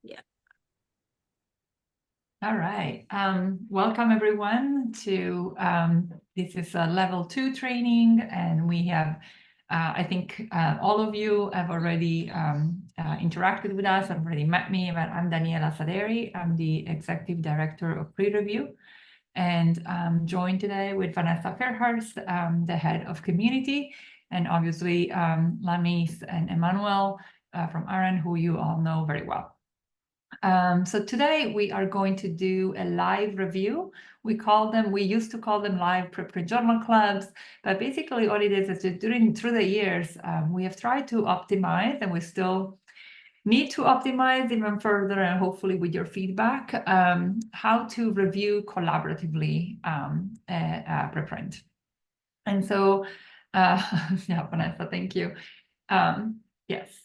Yeah. All right. Welcome everyone to this is a level 2 training, and we have I think all of you have already interacted with us, have already met me, but I'm Daniela Saderi. I'm the Executive Director of PREreview, and I'm joined today with Vanessa Fairhurst, the Head of Community, and obviously Lamis and Emmanuel from Aaron, who you all know very well. So today we are going to do a live review. We used to call them live preprint journal clubs, but basically all it is that through the years, we have tried to optimize, and we still need to optimize even further, and hopefully with your feedback, how to review collaboratively a preprint. And so, yeah, Vanessa, thank you. Yes.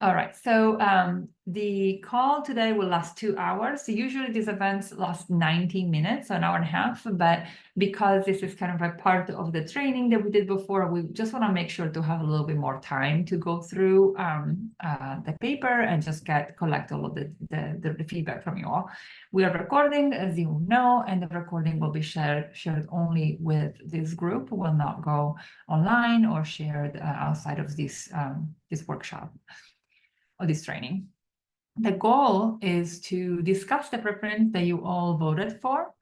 All right, so the call today will last 2 hours. So usually these events last 90 minutes, so an hour and a half, but because this is kind of a part of the training that we did before, we just want to make sure to have a little bit more time to go through the paper and just collect all of the feedback from you all. We are recording, as you know, and the recording will be shared only with this group, will not go online or shared outside of this workshop or this training. The goal is to discuss the preprint that you all voted for,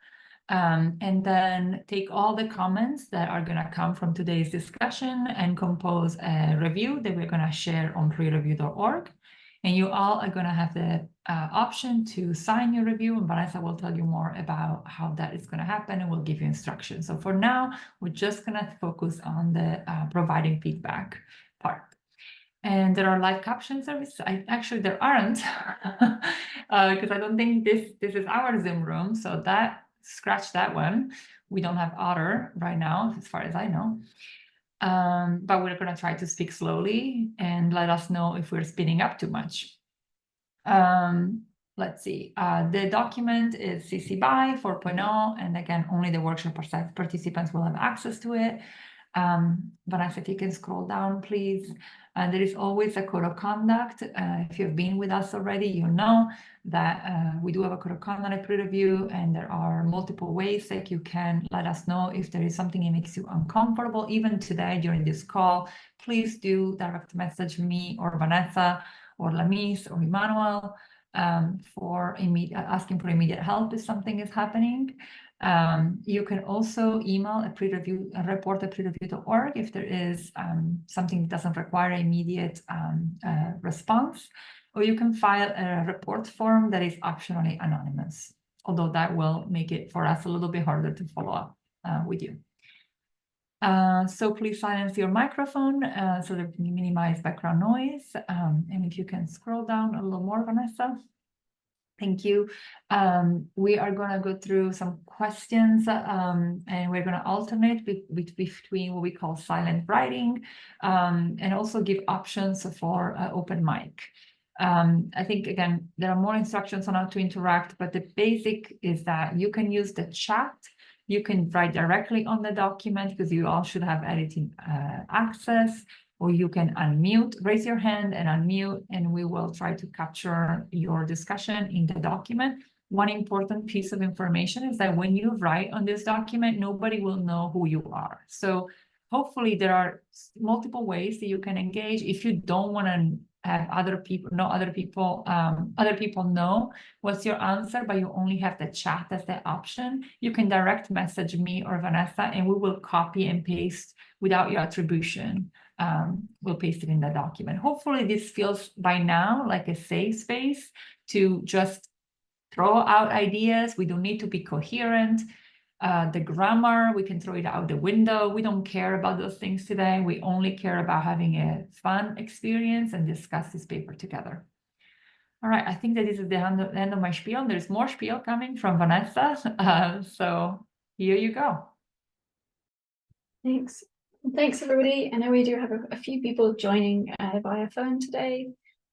and then take all the comments that are going to come from today's discussion and compose a review that we're going to share on prepreview.org. And you all are going to have the option to sign your review, and Vanessa will tell you more about how that is going to happen, and we'll give you instructions. So for now, we're just going to focus on the providing feedback part. And there are live caption services. Actually, there aren't, because I don't think this is our Zoom room. So scratch that one. We don't have Otter right now, as far as I know. But we're going to try to speak slowly and let us know if we're speeding up too much. Let's see. The document is CC BY 4.0, and again, only the workshop participants will have access to it. Vanessa, if you can scroll down, please. There is always a code of conduct. If you've been with us already, you know that we do have a code of conduct at PREreview, and there are multiple ways that you can let us know if there is something that makes you uncomfortable. Even today during this call, please do direct message me or Vanessa or Lamis or Emmanuel for asking for immediate help if something is happening. You can also email a report at prepreview.org if there is something that doesn't require immediate response, or you can file a report form that is optionally anonymous, although that will make it for us a little bit harder to follow up with you. So please silence your microphone so that we can minimize background noise. And if you can scroll down a little more, Vanessa. Thank you. We are going to go through some questions, and we're going to alternate between what we call silent writing, and also give options for open mic. I think, again, there are more instructions on how to interact, but the basic is that you can use the chat. You can write directly on the document because you all should have editing access, or you can raise your hand and unmute, and we will try to capture your discussion in the document. One important piece of information is that when you write on this document, nobody will know who you are. So hopefully there are multiple ways that you can engage. If you don't want to have other people know what's your answer, but you only have the chat as the option, you can direct message me or Vanessa, and we will copy and paste without your attribution. We'll paste it in the document. Hopefully this feels by now like a safe space to just throw out ideas. We don't need to be coherent. The grammar, we can throw it out the window. We don't care about those things today. We only care about having a fun experience and discuss this paper together. All right, I think that this is the end of my spiel. There's more spiel coming from Vanessa. So here you go. Thanks. Thanks, everybody. I know we do have a few people joining via phone today.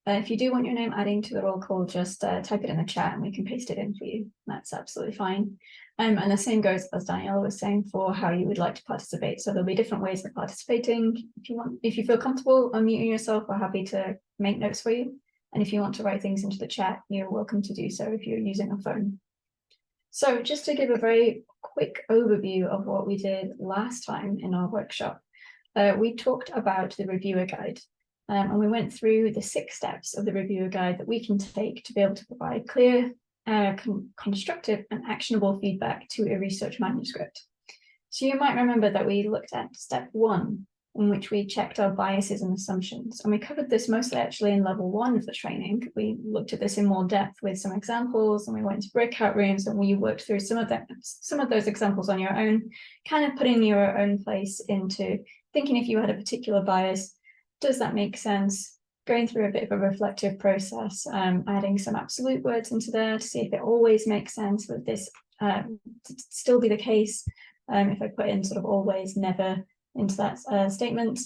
If you do want your name adding to the roll call, just type it in the chat and we can paste it in for you. That's absolutely fine. And the same goes, as Daniela was saying, for how you would like to participate. So there'll be different ways of participating. If you feel comfortable unmuting yourself, we're happy to make notes for you. And if you want to write things into the chat, you're welcome to do so if you're using a phone. So just to give a very quick overview of what we did last time in our workshop, we talked about the reviewer guide. And we went through the 6 steps of the reviewer guide that we can take to be able to provide clear, constructive and actionable feedback to a research manuscript. So you might remember that we looked at step 1, in which we checked our biases and assumptions. And we covered this mostly actually in level 1 of the training. We looked at this in more depth with some examples, and we went to breakout rooms and we worked through some of those examples on your own, kind of putting your own place into thinking if you had a particular bias, does that make sense? Going through a bit of a reflective process, adding some absolute words into there to see if it always makes sense. Would this still be the case if I put in sort of always, never into that statement,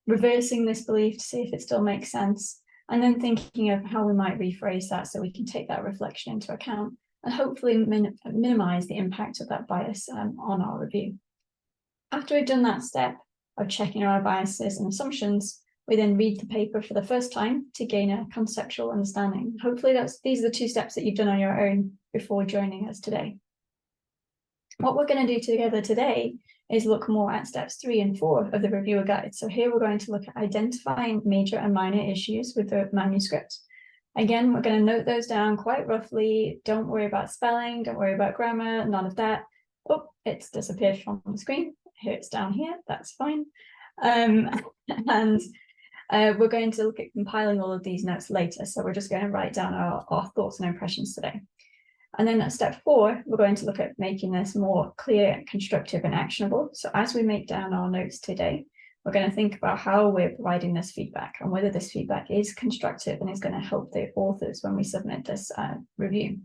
reversing this belief to see if it still makes sense, and then thinking of how we might rephrase that so we can take that reflection into account and hopefully minimize the impact of that bias on our review. After we've done that step of checking our biases and assumptions, we then read the paper for the first time to gain a conceptual understanding. Hopefully these are the 2 steps that you've done on your own before joining us today. What we're going to do together today is look more at steps 3 and 4 of the reviewer guide. So here we're going to look at identifying major and minor issues with the manuscript. Again, we're going to note those down quite roughly. Don't worry about spelling, don't worry about grammar, none of that. Oh, it's disappeared from the screen. Here it's down here, that's fine. We're going to look at compiling all of these notes later. So we're just going to write down our thoughts and impressions today. And then at step 4, we're going to look at making this more clear, constructive and actionable. So as we make down our notes today, we're going to think about how we're providing this feedback and whether this feedback is constructive and is going to help the authors when we submit this review.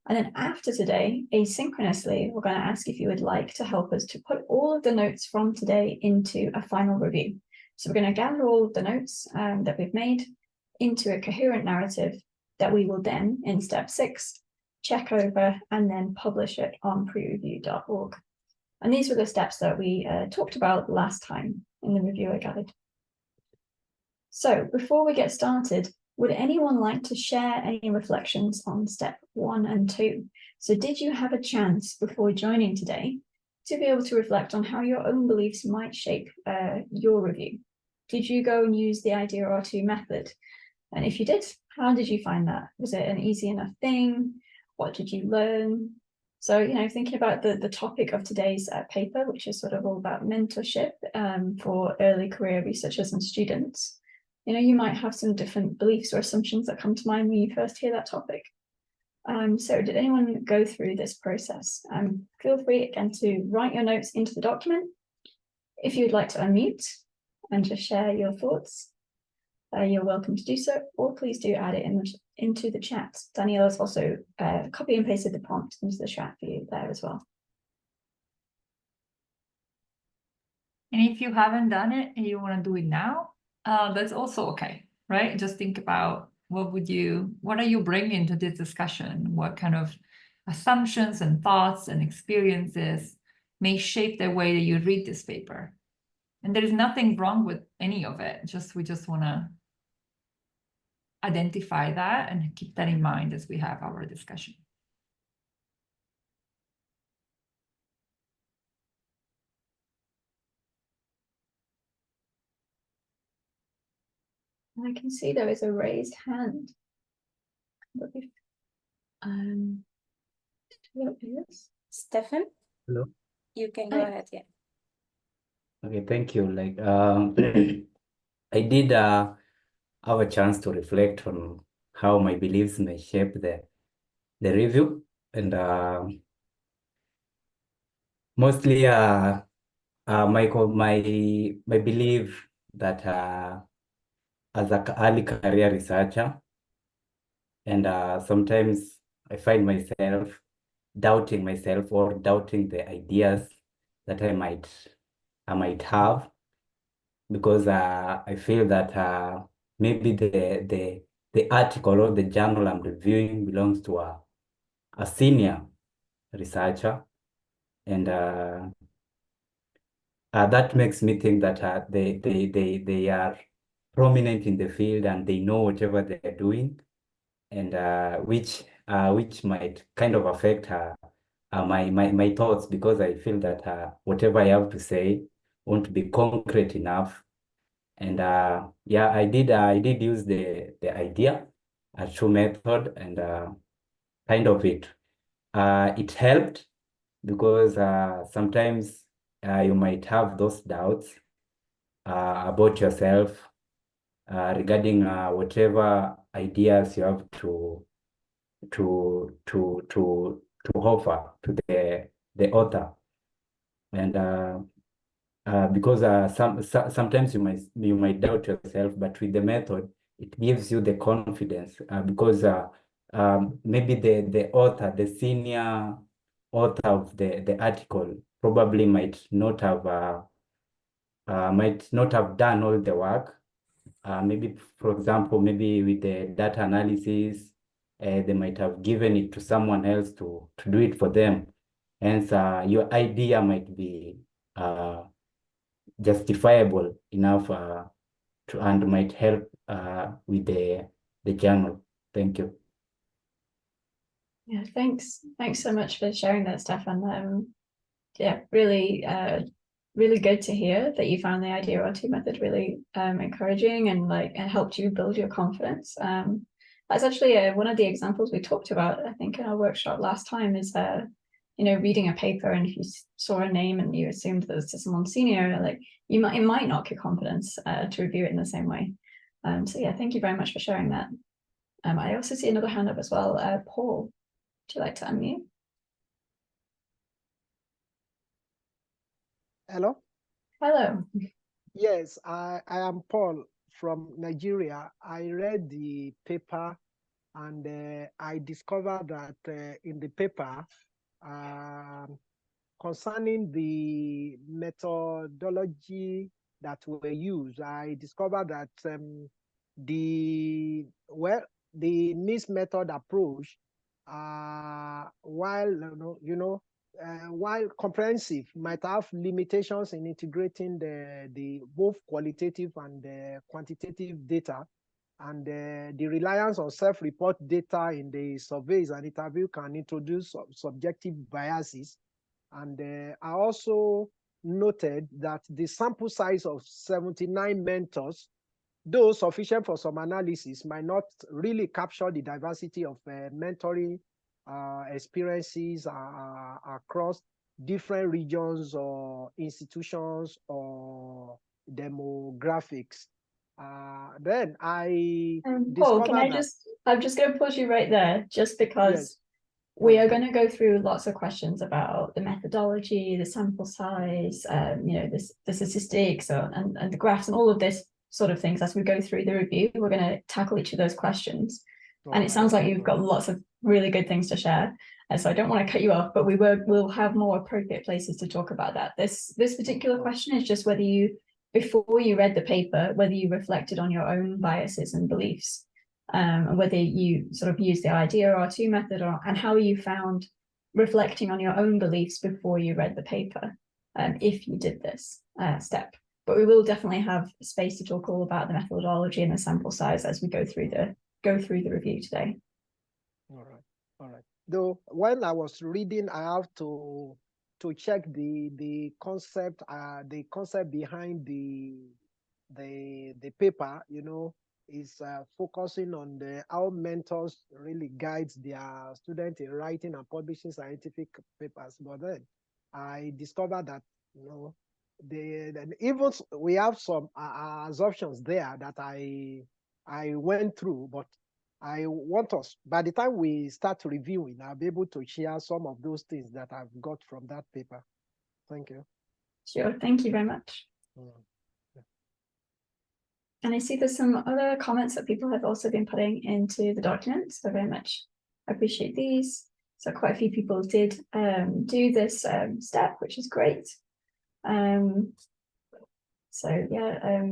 And then after today, asynchronously, we're going to ask if you would like to help us to put all of the notes from today into a final review. So we're going to gather all of the notes that we've made into a coherent narrative that we will then, in step 6, check over and then publish it on PREreview.org. And these were the steps that we talked about last time in the reviewer guide. So before we get started, would anyone like to share any reflections on step 1 and 2? So did you have a chance before joining today to be able to reflect on how your own beliefs might shape your review? Did you go and use the idea or 2 method? And if you did, how did you find that? Was it an easy enough thing? What did you learn? So, you know, thinking about the topic of today's paper, which is sort of all about mentorship for early career researchers and students, you know, you might have some different beliefs or assumptions that come to mind when you first hear that topic. So did anyone go through this process? Feel free again to write your notes into the document. If you'd like to unmute and just share your thoughts, you're welcome to do so, or please do add it into the chat. Daniela's also copy and pasted the prompt into the chat for you there as well. And if you haven't done it and you want to do it now, that's also okay, right? Just think about what are you bringing to this discussion? What kind of assumptions and thoughts and experiences may shape the way that you read this paper? And there is nothing wrong with any of it. We just want to identify that and keep that in mind as we have our discussion. I can see there is a raised hand. Stefan? Hello. You can go ahead, yeah. Okay, thank you. I did have a chance to reflect on how my beliefs may shape the review, and mostly my belief that as an early career researcher, and sometimes I find myself doubting myself or doubting the ideas that I might have, because I feel that maybe the article or the journal I'm reviewing belongs to a senior researcher, and that makes me think that they are prominent in the field and they know whatever they're doing, and which might kind of affect my thoughts, because I feel that whatever I have to say won't be concrete enough. And yeah, I did use the idea, a true method, and kind of it helped, because sometimes you might have those doubts about yourself regarding whatever ideas you have to offer to the author. And because sometimes you might doubt yourself, but with the method, it gives you the confidence, because maybe the author, the senior author of the article, probably might not have done all the work. Maybe, for example, maybe with the data analysis, they might have given it to someone else to do it for them. Hence, your idea might be justifiable enough and might help with the journal. Thank you. Yeah, thanks so much for sharing that, Stefan. Yeah, really really good to hear that you found the idea or two method really encouraging and like it helped you build your confidence. That's actually one of the examples we talked about, I think, in our workshop last time, is you know, reading a paper, and if you saw a name and you assumed that it's someone senior, like it might knock your confidence to review it in the same way. So yeah, thank you very much for sharing that. I also see another hand up as well. Paul, would you like to unmute? Hello? Hello. Yes, I am Paul from Nigeria. I read the paper and I discovered that in the paper concerning the methodology that were used, I discovered that the MIS method approach, while while comprehensive, might have limitations in integrating the both qualitative and quantitative data, and the reliance on self-report data in the surveys and interview can introduce subjective biases. And I also noted that the sample size of 79 mentors, though sufficient for some analysis, might not really capture the diversity of mentoring experiences across different regions or institutions or demographics. Then I Paul, can I'm just going to pause you right there, just because yes. We are going to go through lots of questions about the methodology, the sample size, you know, the statistics and the graphs and all of this sort of things as we go through the review. We're going to tackle each of those questions. And it sounds like you've got lots of really good things to share. And so I don't want to cut you off, but we'll have more appropriate places to talk about that. This particular question is just whether you, before you read the paper, whether you reflected on your own biases and beliefs. And whether you sort of use the idea or two method, and how you found reflecting on your own beliefs before you read the paper, if you did this step. But we will definitely have space to talk all about the methodology and the sample size as we go through the review today. All right. Though when I was reading, I have to check the concept behind the paper, you know, is focusing on how mentors really guides their students in writing and publishing scientific papers. But then I discovered that, you know, even we have some assumptions there that I went through, but I want us, by the time we start reviewing, I'll be able to share some of those things that I've got from that paper. Thank you. Sure, thank you very much. And I see there's some other comments that people have also been putting into the document, so very much appreciate these. So quite a few people did do this step, which is great. So yeah,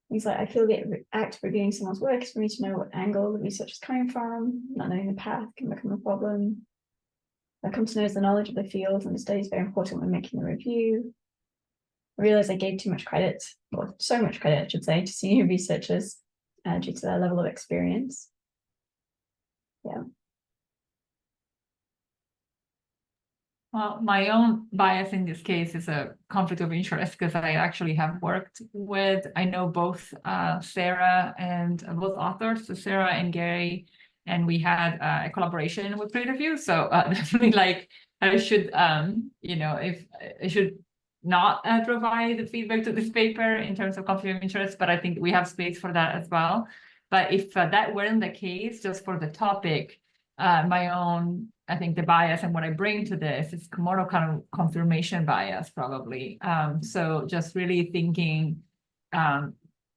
things like, I feel the act of reviewing someone's work is for me to know what angle the research is coming from. Not knowing the path can become a problem. I come to know the knowledge of the field and the study is very important when making the review. realized I gave too much credit, or so much credit, I should say, to senior researchers due to their level of experience. Yeah. Well, my own bias in this case is a conflict of interest because I actually have worked with, I know both Sarah and both authors, so Sarah and Gary, and we had a collaboration with PREreview. So definitely like I should, if I should not provide the feedback to this paper in terms of conflict of interest, but I think we have space for that as well. But if that weren't the case, just for the topic, my own, I think the bias and what I bring to this is more of kind of confirmation bias, probably. So just really thinking,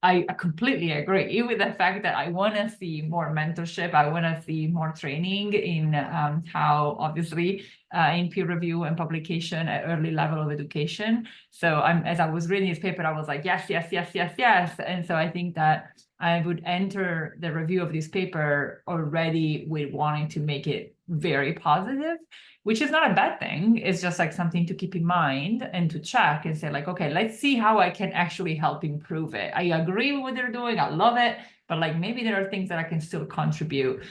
I completely agree with the fact that I want to see more mentorship. I want to see more training in how, obviously, in peer review and publication at early level of education. So as I was reading this paper, I was like, yes, yes, yes, yes, yes. And so I think that I would enter the review of this paper already with wanting to make it very positive, which is not a bad thing. It's just like something to keep in mind and to check and say like, okay, let's see how I can actually help improve it. I agree with what they're doing. I love it, but like maybe there are things that I can still contribute.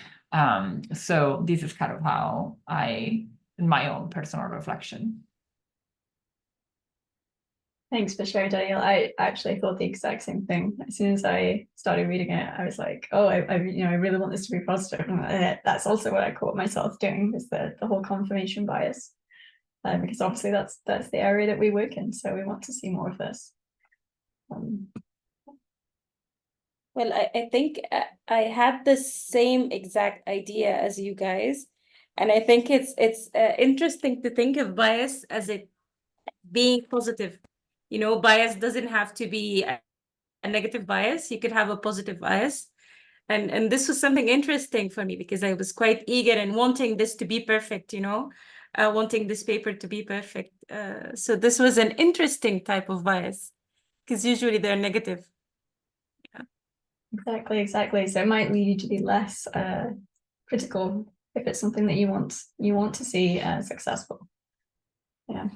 So this is kind of how in my own personal reflection. Thanks for sharing, Daniela. I actually thought the exact same thing. As soon as I started reading it, I was like, oh, I really want this to be positive. And that's also what I caught myself doing, is the whole confirmation bias. Because obviously that's the area that we work in. So we want to see more of this. Well, I think I had the same exact idea as you guys. And I think it's interesting to think of bias as it being positive. Bias doesn't have to be a negative bias. You could have a positive bias. And this was something interesting for me because I was quite eager and wanting this to be perfect, wanting this paper to be perfect. So this was an interesting type of bias because usually they're negative. Yeah. Exactly. So it might lead you to be less critical if it's something that you want to see successful. Yeah.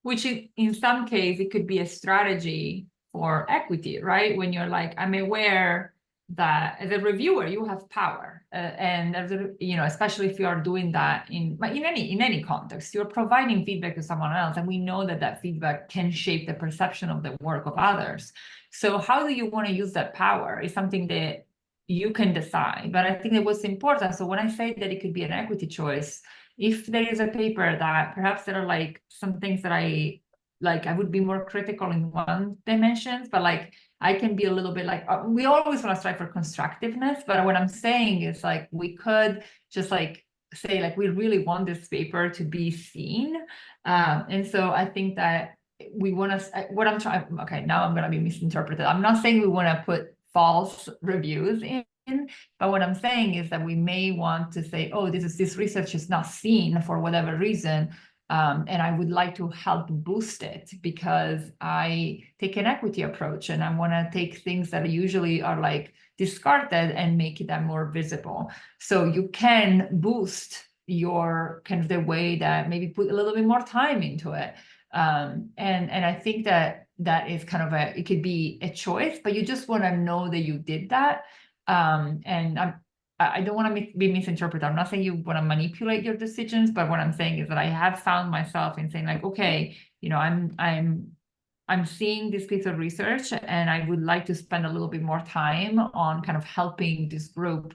Which in some case, it could be a strategy for equity, right? When you're like, I'm aware that as a reviewer, you have power. And as especially if you are doing that in any context, you're providing feedback to someone else. And we know that feedback can shape the perception of the work of others. So how do you want to use that power is something that you can decide. But I think it was important. So when I say that it could be an equity choice, if there is a paper that perhaps there are like some things that I would be more critical in one dimension, but like I can be a little bit like, we always want to strive for constructiveness, but what I'm saying is like, we could just like say like, we really want this paper to be seen. And so I think that we want to, okay, now I'm going to be misinterpreted. I'm not saying we want to put false reviews in. But what I'm saying is that we may want to say, oh, this research is not seen for whatever reason, and I would like to help boost it because I take an equity approach and I want to take things that usually are like discarded and make them more visible. So you can boost your kind of the way that maybe put a little bit more time into it. And I think that is kind of it could be a choice, but you just want to know that you did that. And I don't want to be misinterpreted. I'm not saying you want to manipulate your decisions, but what I'm saying is that I have found myself in saying like, okay, I'm seeing this piece of research and I would like to spend a little bit more time on kind of helping this group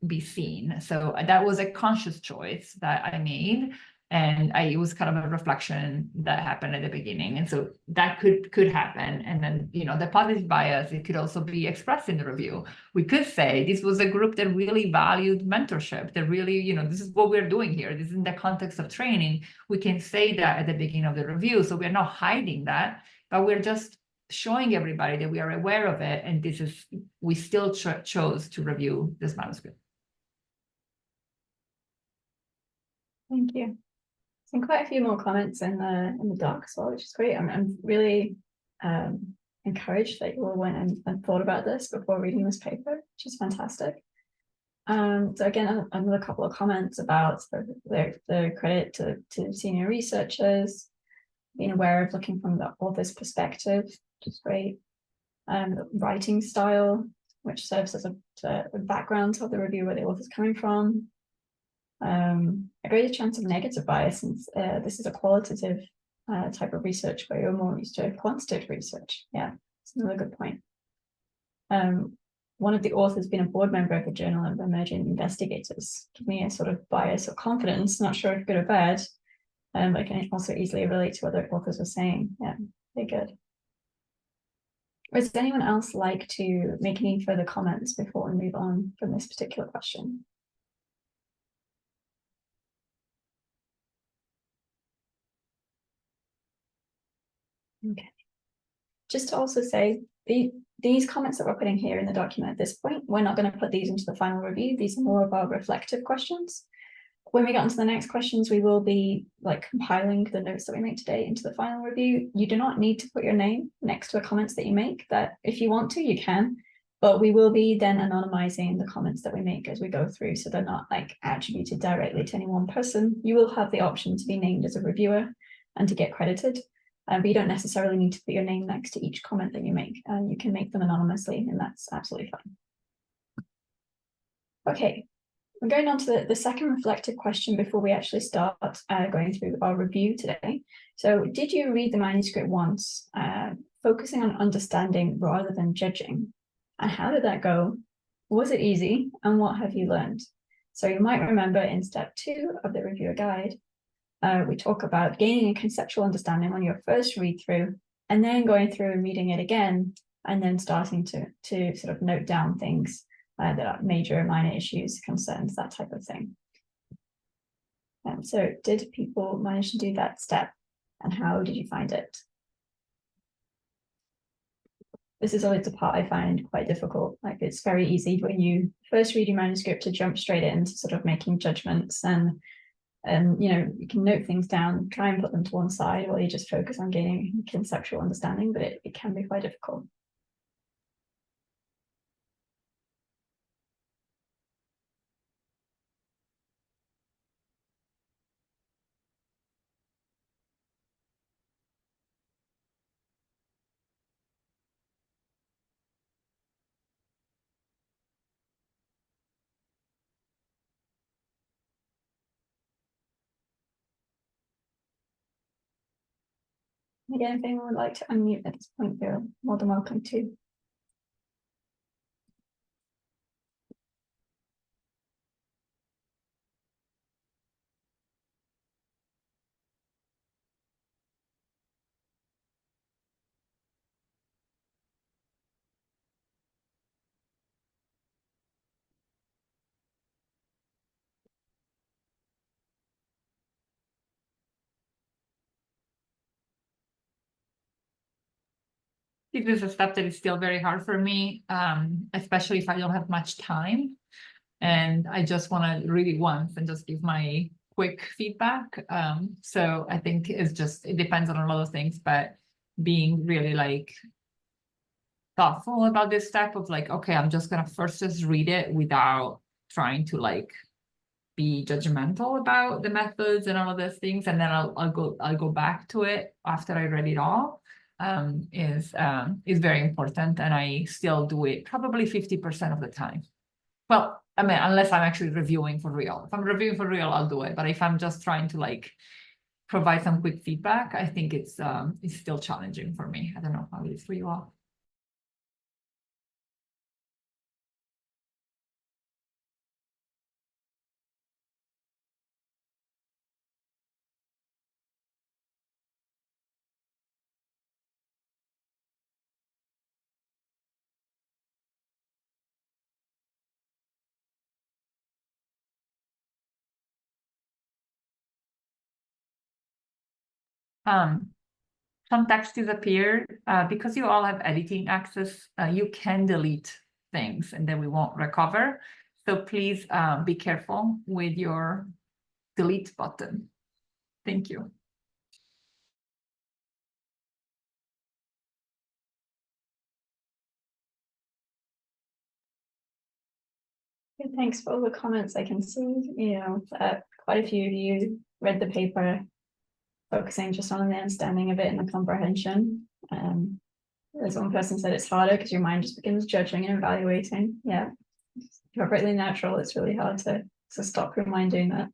be seen. So that was a conscious choice that I made. And it was kind of a reflection that happened at the beginning. And so that could happen. And then, the positive bias, it could also be expressed in the review. We could say this was a group that really valued mentorship, that really, this is what we're doing here. This is in the context of training. We can say that at the beginning of the review. So we're not hiding that, but we're just showing everybody that we are aware of it. And we still chose to review this manuscript. Thank you. And quite a few more comments in the doc as well, which is great. I'm really encouraged that you all went and thought about this before reading this paper, which is fantastic. So again, another couple of comments about the credit to senior researchers. being aware of looking from the author's perspective, which is great. Writing style, which serves as a background of the review where the author's coming from. A greater chance of negative bias, since this is a qualitative type of research where you're more used to quantitative research. Yeah, it's another good point. One of the authors being a board member of the Journal of Emerging Investigators give me a sort of bias or confidence, not sure if good or bad, but I can also easily relate to what other authors were saying. Yeah, very good. Does anyone else like to make any further comments before we move on from this particular question? Okay. Just to also say, these comments that we're putting here in the document at this point, we're not going to put these into the final review. These are more of our reflective questions. When we get onto the next questions, we will be like compiling the notes that we make today into the final review. You do not need to put your name next to the comments that you make. That if you want to, you can, but we will be then anonymizing the comments that we make as we go through, so they're not like attributed directly to any one person. You will have the option to be named as a reviewer and to get credited, but you don't necessarily need to put your name next to each comment that you make. You can make them anonymously, and that's absolutely fine. Okay. We're going on to the second reflective question before we actually start going through our review today. So did you read the manuscript once, focusing on understanding rather than judging? And how did that go? Was it easy? And what have you learned? So you might remember in step 2 of the reviewer guide, we talk about gaining a conceptual understanding on your first read through, and then going through and reading it again, and then starting to sort of note down things that are major and minor issues, concerns, that type of thing. So did people manage to do that step, and how did you find it? This is always the part I find quite difficult. Like, it's very easy when you first read your manuscript to jump straight into sort of making judgments, and you know, you can note things down, try and put them to one side while you just focus on gaining conceptual understanding, but it can be quite difficult. Again, if anyone would like to unmute at this point, you're more than welcome to. This is a step that is still very hard for me, especially if I don't have much time and I just want to read it once and just give my quick feedback. So I think it depends on a lot of things, but being really like thoughtful about this step of like, okay, I'm just gonna first just read it without trying to like be judgmental about the methods and all of those things, and then I'll go back to it after I read it all. Is very important, and I still do it probably 50% of the time. Well, I mean, unless I'm actually reviewing for real. If I'm reviewing for real, I'll do it. But if I'm just trying to like provide some quick feedback, I think it's still challenging for me. I don't know how it is for you all. Some text disappear because you all have editing access. You can delete things and then we won't recover. So please be careful with your delete button. Thank you. Thanks for all the comments. I can see, you know, quite a few of you read the paper focusing just on the understanding of it and the comprehension. As one person said, it's harder because your mind just begins judging and evaluating. Yeah, perfectly natural. It's really hard to stop your mind doing that.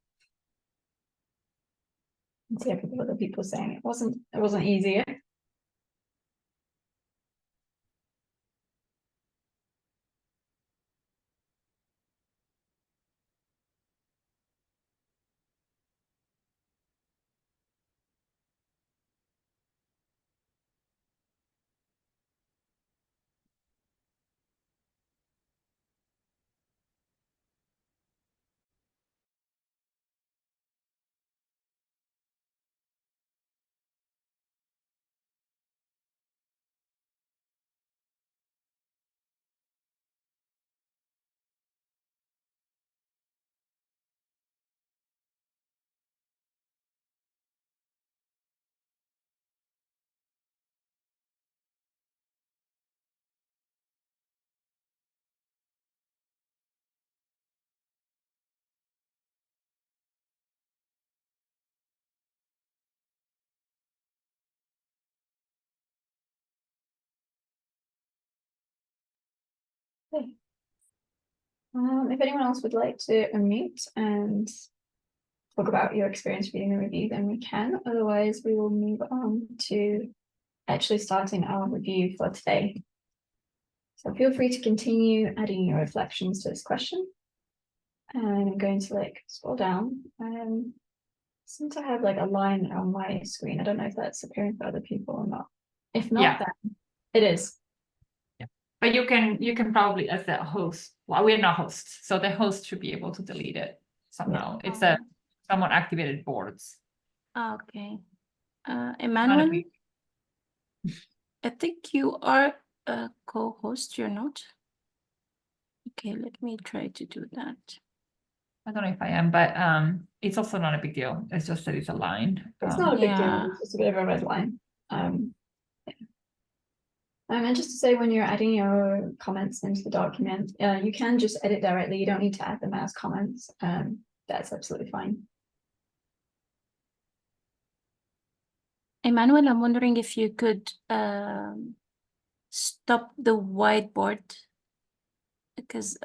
And see other people saying it wasn't easy. Okay. If anyone else would like to unmute and talk about your experience reading the review, then we can. Otherwise, we will move on to actually starting our review for today. So feel free to continue adding your reflections to this question. And I'm going to scroll down. Seem to have a line on my screen. I don't know if that's appearing for other people or not. If not, then it is. But you can probably, as the host, well, we're not hosts, so the host should be able to delete it somehow. Yeah. It's someone activated boards. Okay. Emmanuel, I think you are a co-host, you're not? Okay, let me try to do that. I don't know if I am, but it's also not a big deal. It's just that it's aligned. It's not a big deal. Yeah. It's just a bit of a red line. And just to say, when you're adding your comments into the document, you can just edit directly. You don't need to add them as comments. That's absolutely fine. Emmanuel, I'm wondering if you could stop the whiteboard because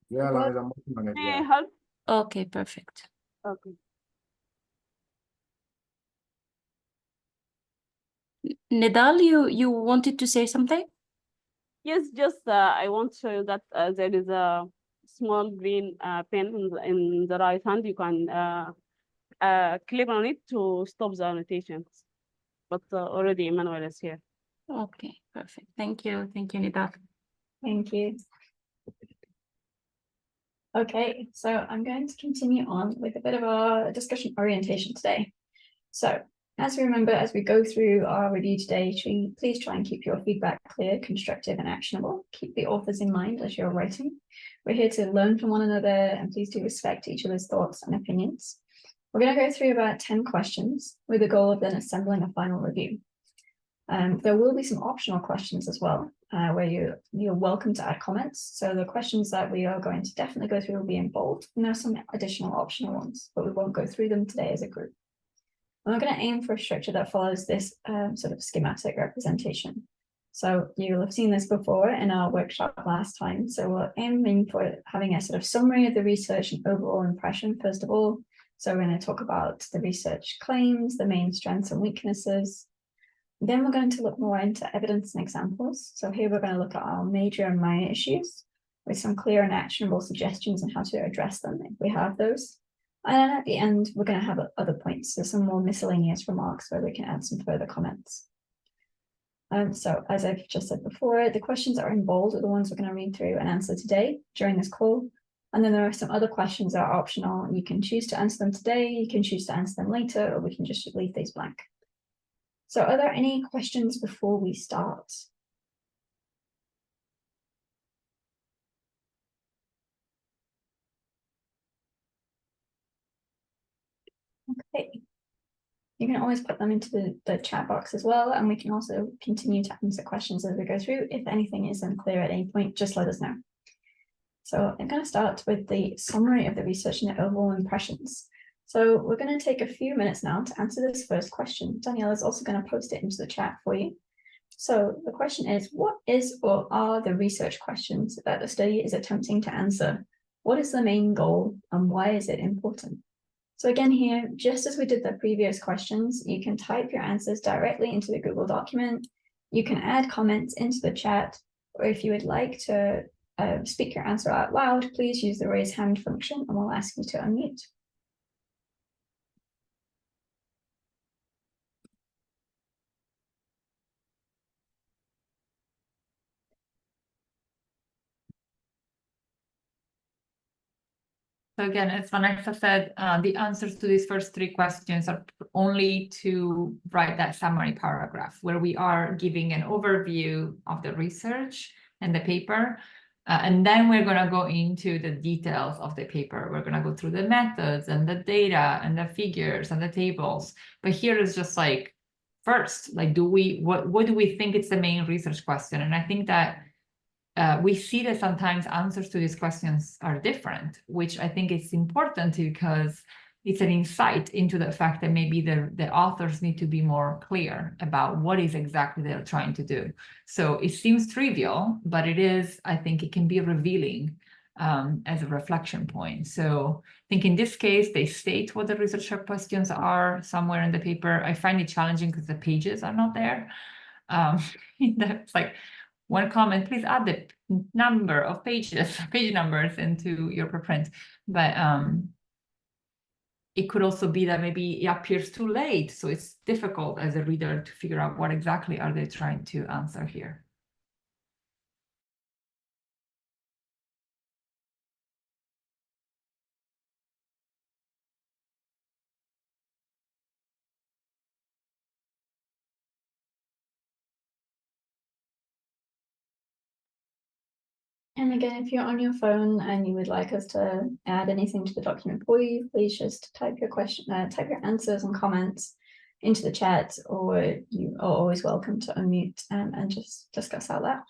Yeah, Vanessa, I'm working on it. May I Yeah. help? okay, perfect. Okay. Nidal, you wanted to say something? Yes, just I want to show you that there is a small green pen in the right hand. You can click on it to stop the annotations. But already Emmanuel is here. Okay, perfect. Thank you, Nidal. Thank you. Okay, so I'm going to continue on with a bit of our discussion orientation today. So, as we remember, as we go through our review today, please try and keep your feedback clear, constructive, and actionable. Keep the authors in mind as you're writing. We're here to learn from one another, and please do respect each other's thoughts and opinions. We're going to go through about 10 questions with the goal of then assembling a final review. There will be some optional questions as well, where you're welcome to add comments. So the questions that we are going to definitely go through will be in bold, and there are some additional optional ones, but we won't go through them today as a group. And we're going to aim for a structure that follows this sort of schematic representation. So you'll have seen this before in our workshop last time. So we're aiming for having a sort of summary of the research and overall impression, first of all. So we're going to talk about the research claims, the main strengths and weaknesses. Then we're going to look more into evidence and examples. So here we're going to look at our major and minor issues with some clear and actionable suggestions on how to address them if we have those. And then at the end, we're going to have other points, so some more miscellaneous remarks where we can add some further comments. So as I've just said before, the questions that are in bold are the ones we're going to read through and answer today during this call. And then there are some other questions that are optional. You can choose to answer them today, you can choose to answer them later, or we can just leave these blank. So are there any questions before we start? Okay. You can always put them into the chat box as well, and we can also continue to answer questions as we go through. If anything is unclear at any point, just let us know. So I'm going to start with the summary of the research and the overall impressions. So we're going to take a few minutes now to answer this first question. Daniela is also going to post it into the chat for you. So the question is, what is or are the research questions that the study is attempting to answer? What is the main goal and why is it important? So again here, just as we did the previous questions, you can type your answers directly into the Google document. You can add comments into the chat, or if you would like to speak your answer out loud, please use the raise hand function and we'll ask you to unmute. So again, as Vanessa said, the answers to these first three questions are only to write that summary paragraph where we are giving an overview of the research and the paper. And then we're going to go into the details of the paper. We're going to go through the methods and the data and the figures and the tables. But here is just like, first, like, what do we think is the main research question? And I think that we see that sometimes answers to these questions are different, which I think is important because it's an insight into the fact that maybe the authors need to be more clear about what is exactly they're trying to do. So it seems trivial, but it is, I think it can be revealing as a reflection point. So I think in this case, they state what the research questions are somewhere in the paper. I find it challenging because the pages are not there. It's like, one comment, please add the number of pages, page numbers into your preprint. But it could also be that maybe it appears too late. So it's difficult as a reader to figure out what exactly are they trying to answer here. And again, if you're on your phone and you would like us to add anything to the document for you, please just type your question, type your answers and comments into the chat, or you are always welcome to unmute and just discuss out loud.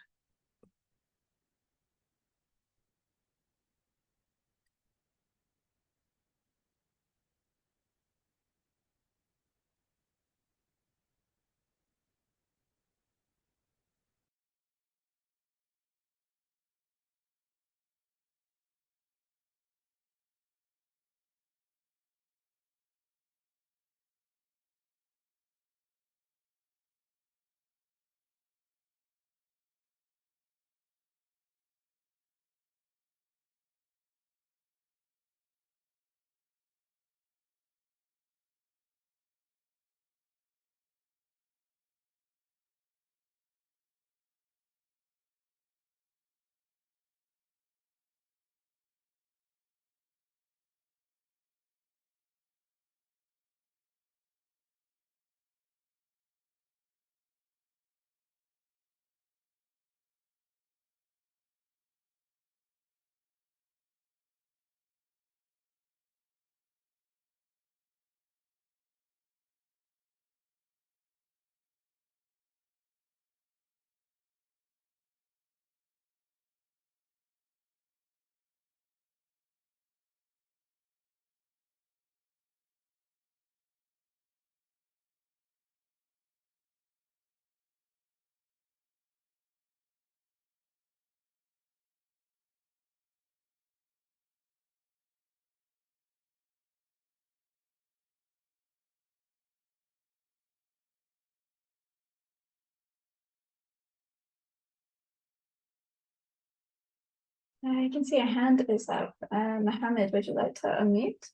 I can see a hand is up. Mohammed, would you like to unmute?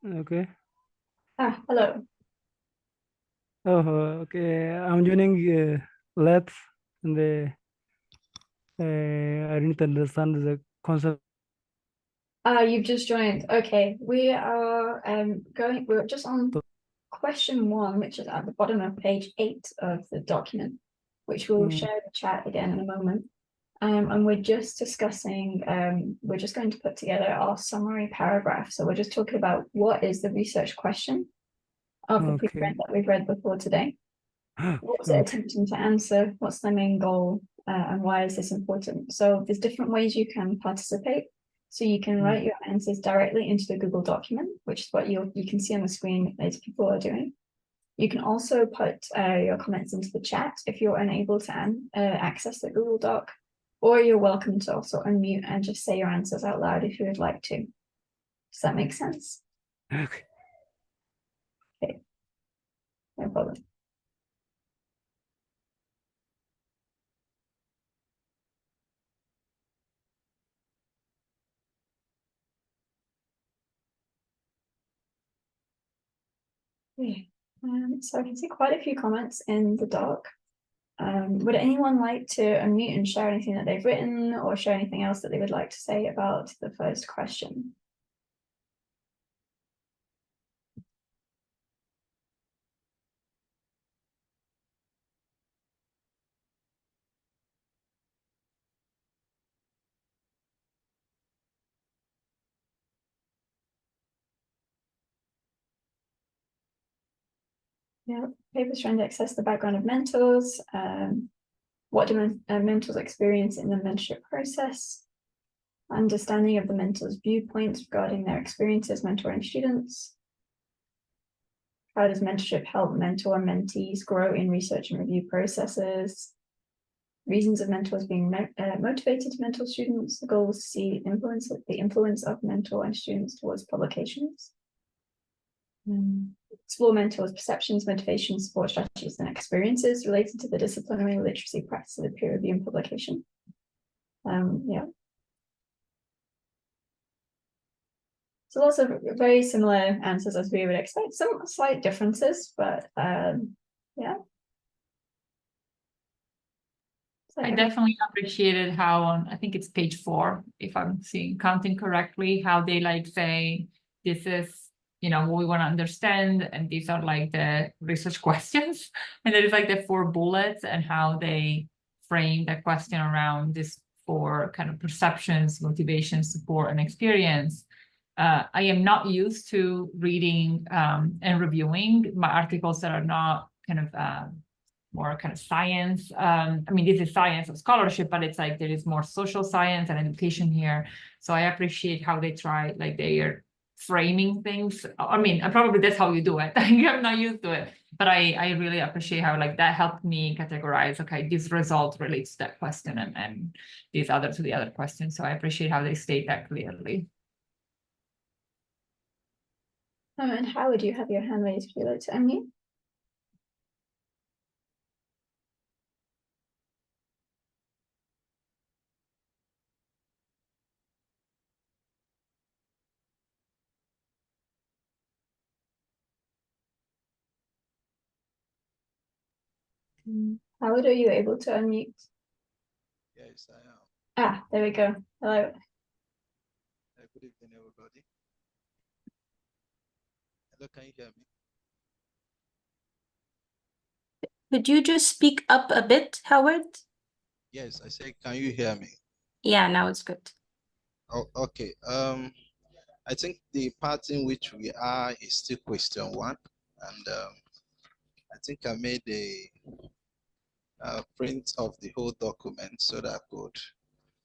Okay. Hello. Oh, okay. I'm joining labs and I didn't understand the concept. You've just joined. Okay, we are we're just on question 1, which is at the bottom of page 8 of the document, which we'll share the chat again in a moment. And we're just discussing, we're just going to put together our summary paragraph. So we're just talking about what is the research question of the Okay. preprint that we've read before today. What was it Okay. attempting to answer? What's the main goal? And why is this important? So there's different ways you can participate. So you can write your answers directly into the Google document, which is what you can see on the screen as people are doing. You can also put your comments into the chat if you're unable to access the Google Doc, or you're welcome to also unmute and just say your answers out loud if you would like to. Does that make sense? Okay. Okay, no problem. Okay. So I can see quite a few comments in the doc. Would anyone like to unmute and share anything that they've written or share anything else that they would like to say about the first question? Yeah, papers trying to access the background of mentors. What do mentors experience in the mentorship process? Understanding of the mentor's viewpoints regarding their experiences mentoring students. How does mentorship help mentor and mentees grow in research and review processes? Reasons of mentors being motivated to mentor students. The goal is to see the influence of mentor and students towards publications. Explore mentors' perceptions, motivations, support strategies, and experiences related to the disciplinary literacy practice of peer review and publication. Yeah. So lots of very similar answers as we would expect. Some slight differences, but yeah. I definitely appreciated how on, I think it's page 4, if I'm counting correctly, how they like say, this is, you know, what we want to understand, and these are like the research questions, and there is like the 4 bullets and how they frame the question around this 4 kind of perceptions, motivation, support, and experience. I am not used to reading and reviewing my articles that are not kind of more kind of science. I mean, this is science of scholarship, but it's like there is more social science and education here. So I appreciate how they try, like they are framing things. I mean, probably that's how you do it. I'm not used to it, but I really appreciate how like that helped me categorize, okay, this result relates to that question and these other to the other questions. So I appreciate how they state that clearly. And how would you have your hand raised? Would you like to unmute? Howard, are you able to unmute? Yes, I am. Ah, there we go. Hello. Good evening, everybody. Hello, can you hear me? Could you just speak up a bit, Howard? Yes, I say, can you hear me? Yeah, now it's good. Oh, okay. I think the part in which we are is still question 1, and I think I made a print of the whole document so that I could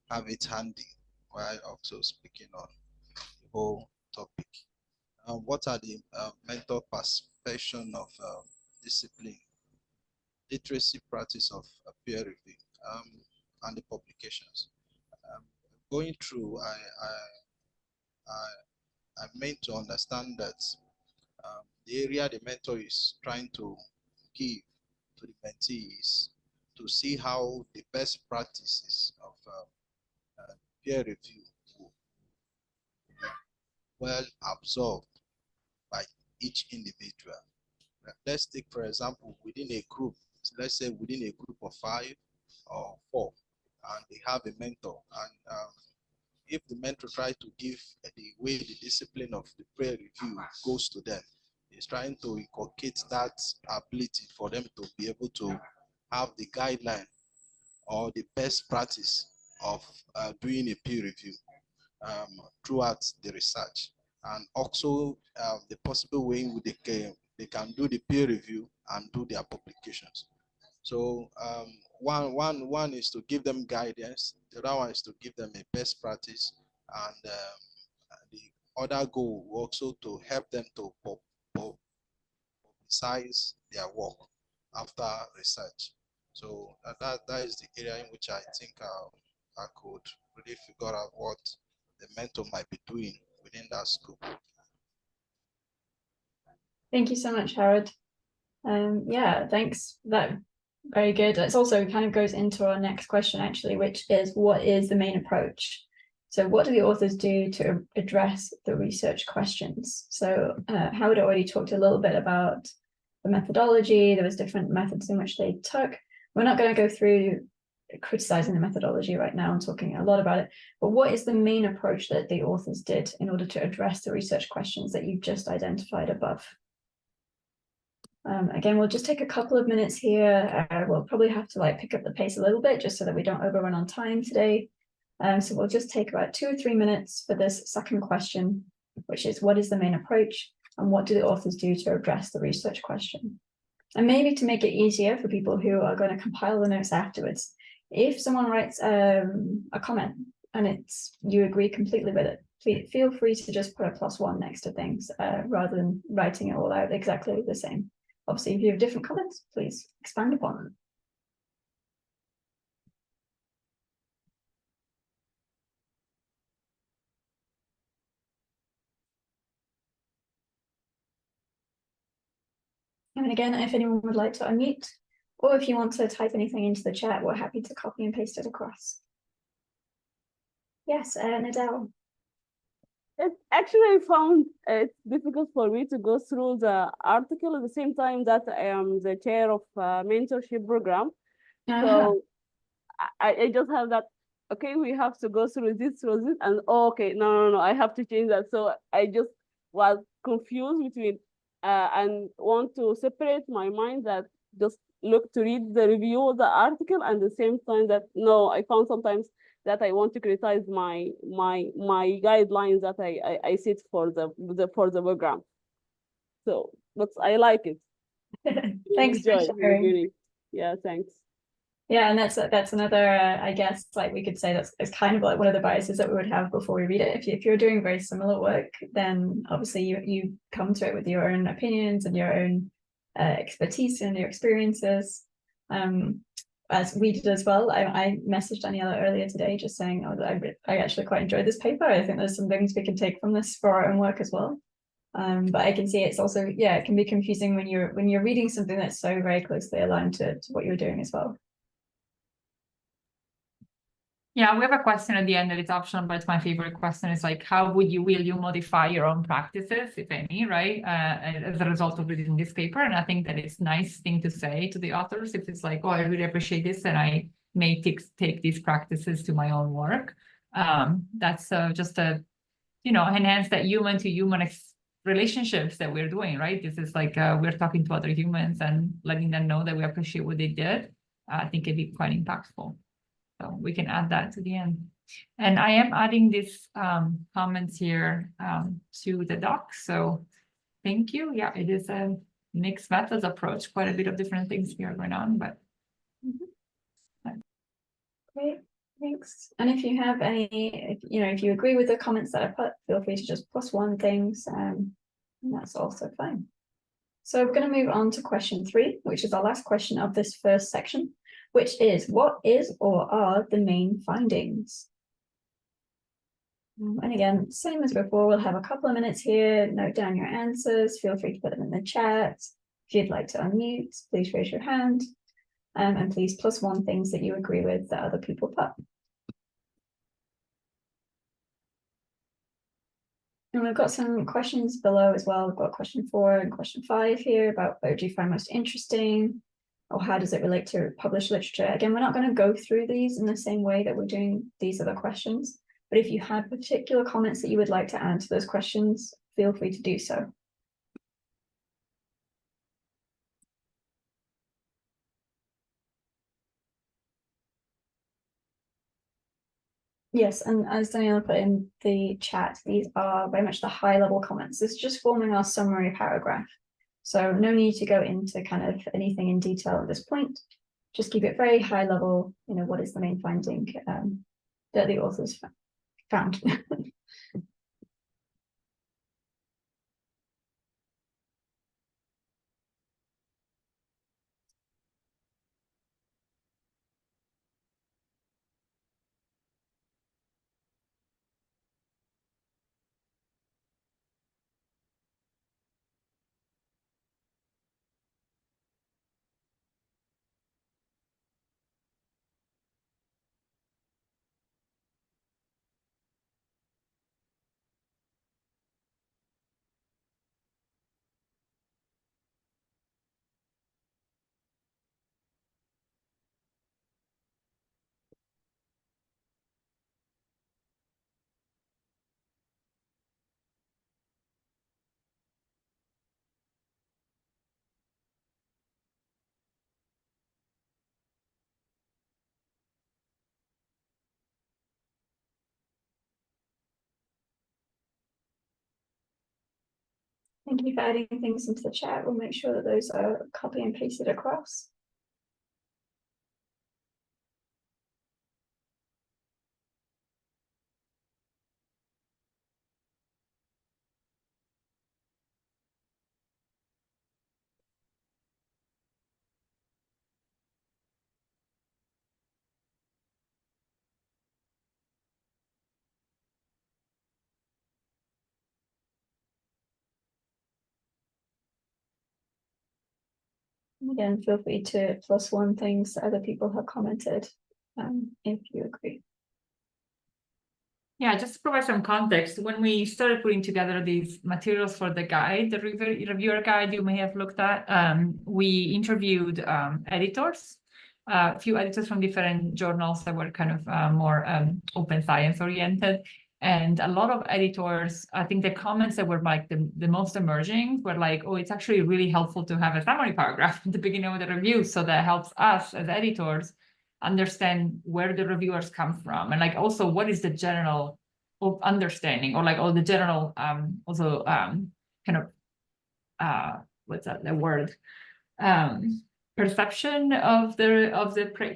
have it handy while also speaking on the whole topic. What are the mentor perception of discipline, literacy practice of peer review, and the publications? Going through, I meant to understand that the area the mentor is trying to give to the mentees to see how the best practices of peer review will be well absorbed by each individual. Let's take, for example, within a group, let's say within a group of 5 or 4, and they have a mentor, and if the mentor tries to give the way the discipline of the peer review goes to them, he's trying to inculcate that ability for them to be able to have the guideline or the best practice of doing a peer review throughout the research, and also the possible way in which they can do the peer review and do their publications. So one is to give them guidance, the other one is to give them a best practice, and the other goal also to help them to publicize their work after research. So that is the area in which I think I could really figure out what the mentor might be doing within that scope. Thank you so much, Howard. Yeah, thanks. That very good. It's also kind of goes into our next question actually, which is what is the main approach? So what do the authors do to address the research questions? So Howard already talked a little bit about the methodology. There was different methods in which they took. We're not going to go through criticizing the methodology right now and talking a lot about it, but what is the main approach that the authors did in order to address the research questions that you've just identified above? Again, we'll just take a couple of minutes here. We'll probably have to pick up the pace a little bit just so that we don't overrun on time today. So we'll just take about 2 or 3 minutes for this second question, which is what is the main approach and what do the authors do to address the research question? And maybe to make it easier for people who are going to compile the notes afterwards, if someone writes a comment and you agree completely with it, please feel free to just put a +1 next to things rather than writing it all out exactly the same. Obviously, if you have different comments, please expand upon them. And again, if anyone would like to unmute, or if you want to type anything into the chat, we're happy to copy and paste it across. Yes, Nadal. It actually found it's difficult for me to go through the article at the same time that I am the chair of a mentorship program. So I just have that, okay, we have to go through this, and okay, no, I have to change that. So I just was confused between and want to separate my mind that just look to read the review of the article, and at the same time that no, I found sometimes that I want to criticize my guidelines that I set for the program. So, but I like it. Thanks for sharing. Yeah, thanks. Yeah, and that's another, I guess, we could say it's kind of one of the biases that we would have before we read it. If you're doing very similar work, then obviously you come to it with your own opinions and your own expertise and your experiences. As we did as well. I messaged Daniela earlier today just saying, oh, I actually quite enjoyed this paper. I think there's some things we can take from this for our own work as well. But I can see it's also, yeah, it can be confusing when you're reading something that's so very closely aligned to what you're doing as well. Yeah, we have a question at the end that is optional, but it's my favorite question. It's how will you modify your own practices, if any, right, as a result of reading this paper? And I think that it's a nice thing to say to the authors if it's oh, I really appreciate this and I may take these practices to my own work. That's just to, enhance that human-to-human relationships that we're doing, right? This is we're talking to other humans and letting them know that we appreciate what they did. I think it'd be quite impactful. So we can add that to the end. And I am adding these comments here to the doc. So thank you. Yeah, it is a mixed methods approach. Quite a bit of different things here going on, but. Great, thanks. And if you have any, if you agree with the comments that I put, feel free to just +1 things, and that's also fine. So we're going to move on to question 3, which is our last question of this first section, which is what is or are the main findings? And again, same as before, we'll have a couple of minutes here, note down your answers, feel free to put them in the chat. If you'd like to unmute, please raise your hand, and please +1 things that you agree with that other people put. And we've got some questions below as well. We've got question 4 and question 5 here about what do you find most interesting, or how does it relate to published literature? Again, we're not going to go through these in the same way that we're doing these other questions, but if you had particular comments that you would like to add to those questions, feel free to do so. Yes, and as Daniela put in the chat, these are very much the high-level comments. This is just forming our summary paragraph. So no need to go into kind of anything in detail at this point. Just keep it very high level, you know, what is the main finding that the authors found. Thank you for adding things into the chat. We'll make sure that those are copy and pasted across. Again, feel free to +1 things that other people have commented if you agree. Yeah, just to provide some context, when we started putting together these materials for the guide, the reviewer guide you may have looked at, we interviewed editors, a few editors from different journals that were kind of more open science oriented. And a lot of editors, I think the comments that were like the most emerging were like, oh, it's actually really helpful to have a summary paragraph at the beginning of the review. So that helps us as editors understand where the reviewers come from, and like also what is the general understanding, or like all the general also kind of what's that the word perception of the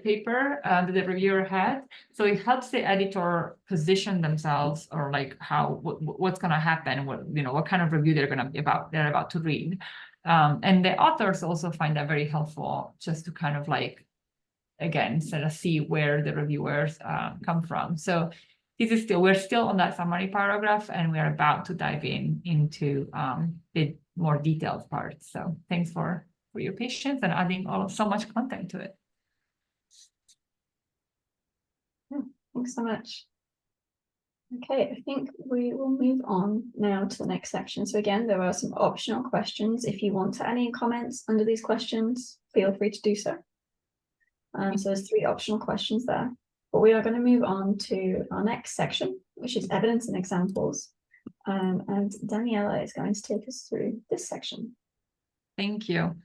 paper that the reviewer had. So it helps the editor position themselves, or like how what's going to happen, what kind of review they're about to read, and the authors also find that very helpful, just to kind of like, again, sort of see where the reviewers come from. So this is we're still on that summary paragraph, and we're about to dive into the more detailed parts. So thanks for your patience and adding so much content to it. Thanks so much. Okay, I think we will move on now to the next section. So again, there are some optional questions. If you want to add any comments under these questions, feel free to do so. So there's 3 optional questions there, but we are going to move on to our next section, which is evidence and examples. And Daniela is going to take us through this section. Thank you.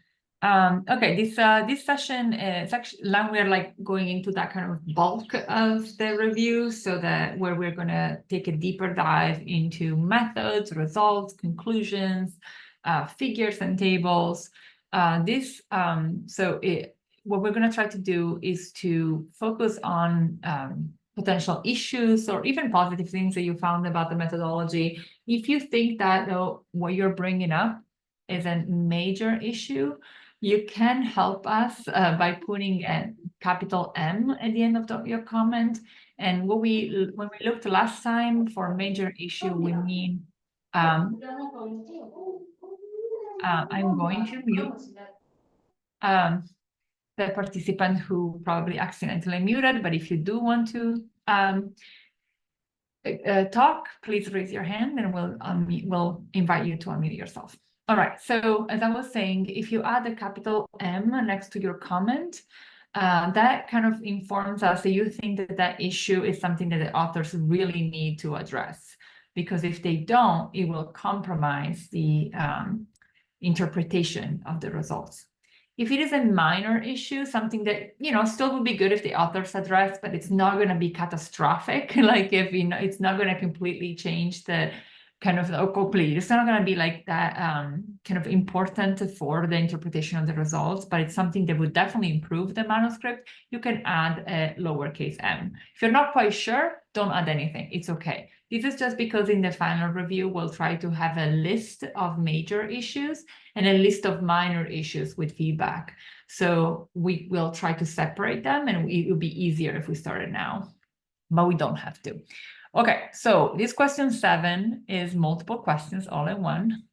Okay, this session is actually, now we're like going into that kind of bulk of the review, so that where we're going to take a deeper dive into methods, results, conclusions, figures and tables. What we're going to try to do is to focus on potential issues or even positive things that you found about the methodology. If you think that what you're bringing up is a major issue, you can help us by putting a capital M at the end of your comment. And when we looked last time for major issue, we mean I'm going to mute the participant who probably accidentally muted, but if you do want to talk, please raise your hand and we'll invite you to unmute yourself. All right, so as I was saying, if you add a capital M next to your comment, that kind of informs us that you think that issue is something that the authors really need to address, because if they don't, it will compromise the interpretation of the results. If it is a minor issue, something that, you know, still would be good if the authors address, but it's not going to be catastrophic. Like if, you know, it's not going to completely change the kind of, or complete, it's not going to be like that kind of important for the interpretation of the results, but it's something that would definitely improve the manuscript. You can add a lowercase m. If you're not quite sure, don't add anything. It's okay. This is just because in the final review, we'll try to have a list of major issues and a list of minor issues with feedback. So we will try to separate them, and it will be easier if we started now, but we don't have to. Okay, so this question 7 is multiple questions all in one.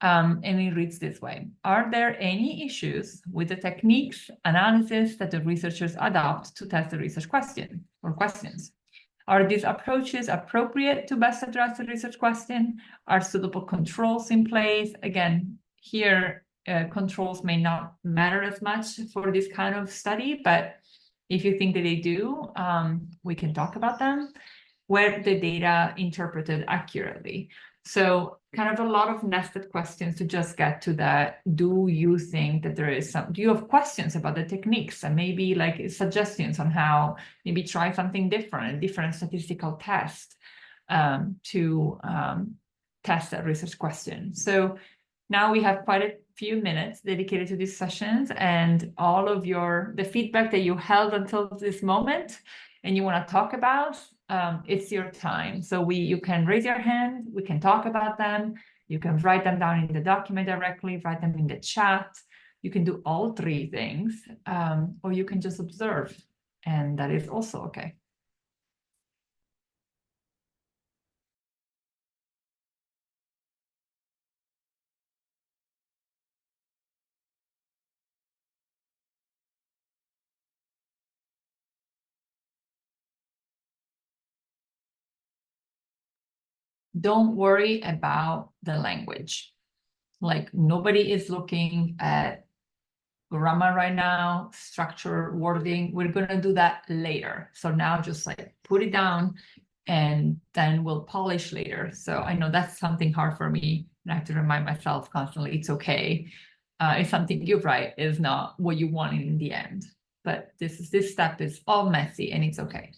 And it reads this way. Are there any issues with the techniques, analysis that the researchers adopt to test the research question or questions? Are these approaches appropriate to best address the research question? Are suitable controls in place? Again, here, controls may not matter as much for this kind of study, but if you think that they do, we can talk about them. Were the data interpreted accurately? So kind of a lot of nested questions to just get to that. Do you think that there is do you have questions about the techniques and maybe like suggestions on how maybe try something different, a different statistical test to test that research question? So now we have quite a few minutes dedicated to these sessions, and all of the feedback that you held until this moment and you want to talk about, it's your time. So you can raise your hand, we can talk about them, you can write them down in the document directly, write them in the chat. You can do all 3 things, or you can just observe, and that is also okay. Don't worry about the language. Like nobody is looking at grammar right now, structure, wording. We're going to do that later. So now just like put it down and then we'll polish later. So I know that's something hard for me. And I have to remind myself constantly, it's okay. If something you write is not what you want in the end. But this step is all messy and it's okay.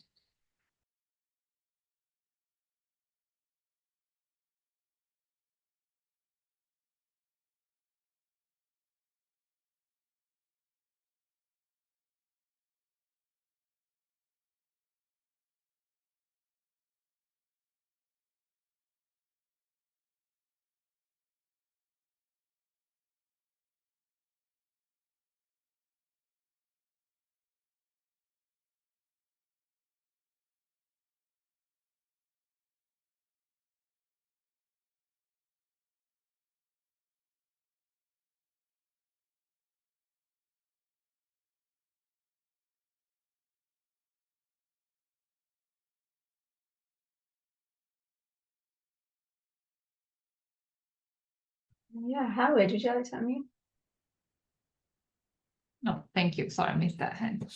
Yeah, Howard, would you like to unmute? No, thank you. Sorry, I missed that hand.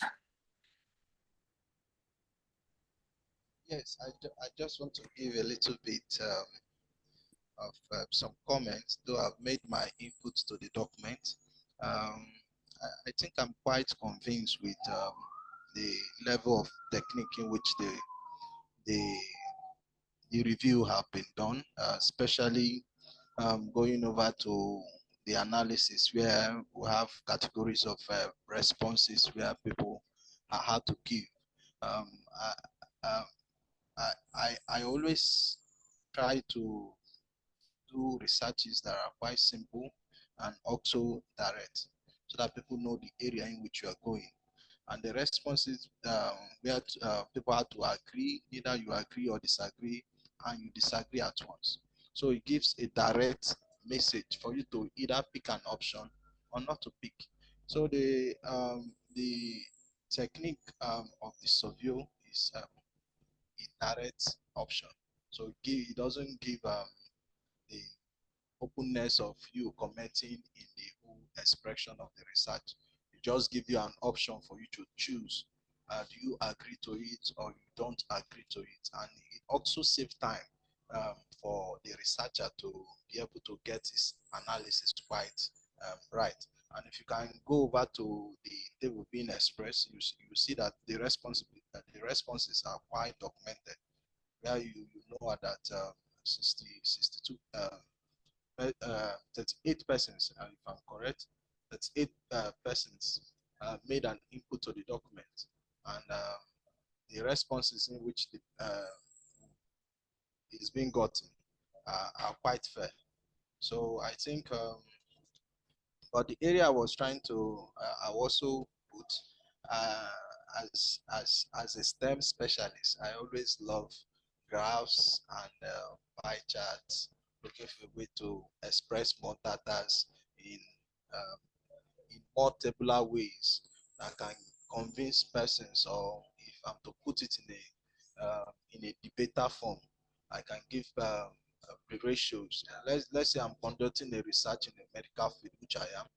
Yes, I just want to give a little bit of some comments, though I've made my input to the document. I think I'm quite convinced with the level of technique in which the review have been done, especially going over to the analysis where we have categories of responses where people are hard to give. I always try to do researches that are quite simple and also direct, so that people know the area in which you are going. And the responses where people have to agree, either you agree or disagree, and you disagree at once. So it gives a direct message for you to either pick an option or not to pick. So the technique of the survey is a direct option. So it doesn't give the openness of you commenting in the whole expression of the research. It just give you an option for you to choose. Do you agree to it or you don't agree to it? And it also saves time for the researcher to be able to get his analysis quite right. And if you can go over to the table being expressed, you see that the responses are quite documented. Where you know that 62, 38 persons, if I'm correct, 38 persons made an input to the document, and the responses in which is being gotten are quite fair. So I think, but the area I was trying to I also put as a STEM specialist, I always love graphs and pie charts, looking for a way to express more data um, in more tabular ways that can convince persons, or if I'm to put it in a debater form, I can give ratios. Let's say I'm conducting a research in the medical field, which I am,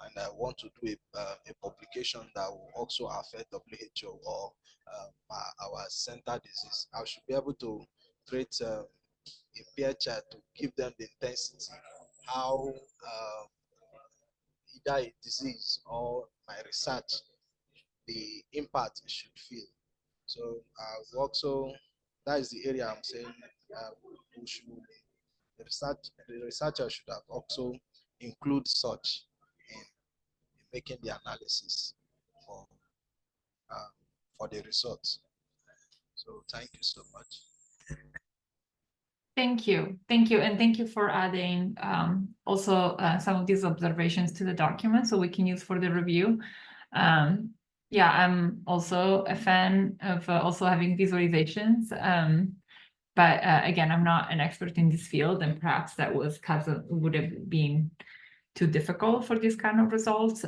and I want to do a publication that will also affect WHO or our center disease. I should be able to create a peer chart to give them the intensity, how either a disease or my research, the impact it should feel. So also, that is the area I'm saying we should, the researcher should have also include such in making the analysis for the results. So thank you so much. Thank you, and thank you for adding also some of these observations to the document so we can use for the review. Yeah, I'm also a fan of also having visualizations, but again, I'm not an expert in this field, and perhaps that was would have been too difficult for this kind of results.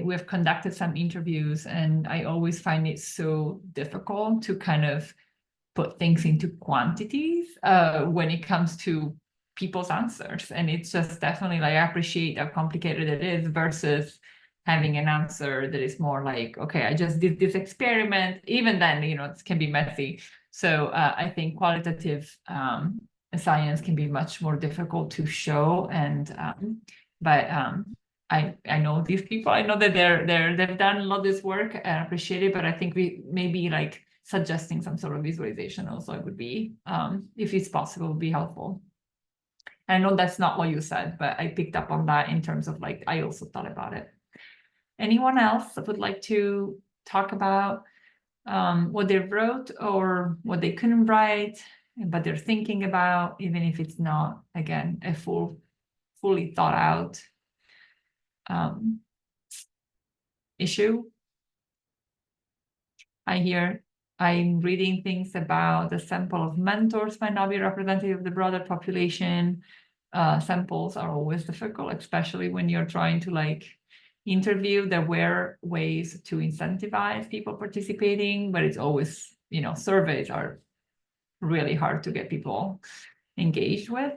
We've conducted some interviews, and I always find it so difficult to kind of put things into quantities when it comes to people's answers. And it's just definitely like, I appreciate how complicated it is versus having an answer that is more like, okay, I just did this experiment. Even then, you know, it can be messy. So I think qualitative science can be much more difficult to show. And I know these people. I know that they've done a lot of this work, and I appreciate it. But I think we maybe like suggesting some sort of visualization also would be, if it's possible, would be helpful. I know that's not what you said, but I picked up on that in terms of like, I also thought about it. Anyone else that would like to talk about what they wrote or what they couldn't write, but they're thinking about, even if it's not, again, a fully thought out issue? I'm reading things about the sample of mentors might not be representative of the broader population. Samples are always difficult, especially when you're trying to like interview. There were ways to incentivize people participating, but it's always, you know, surveys are really hard to get people engaged with.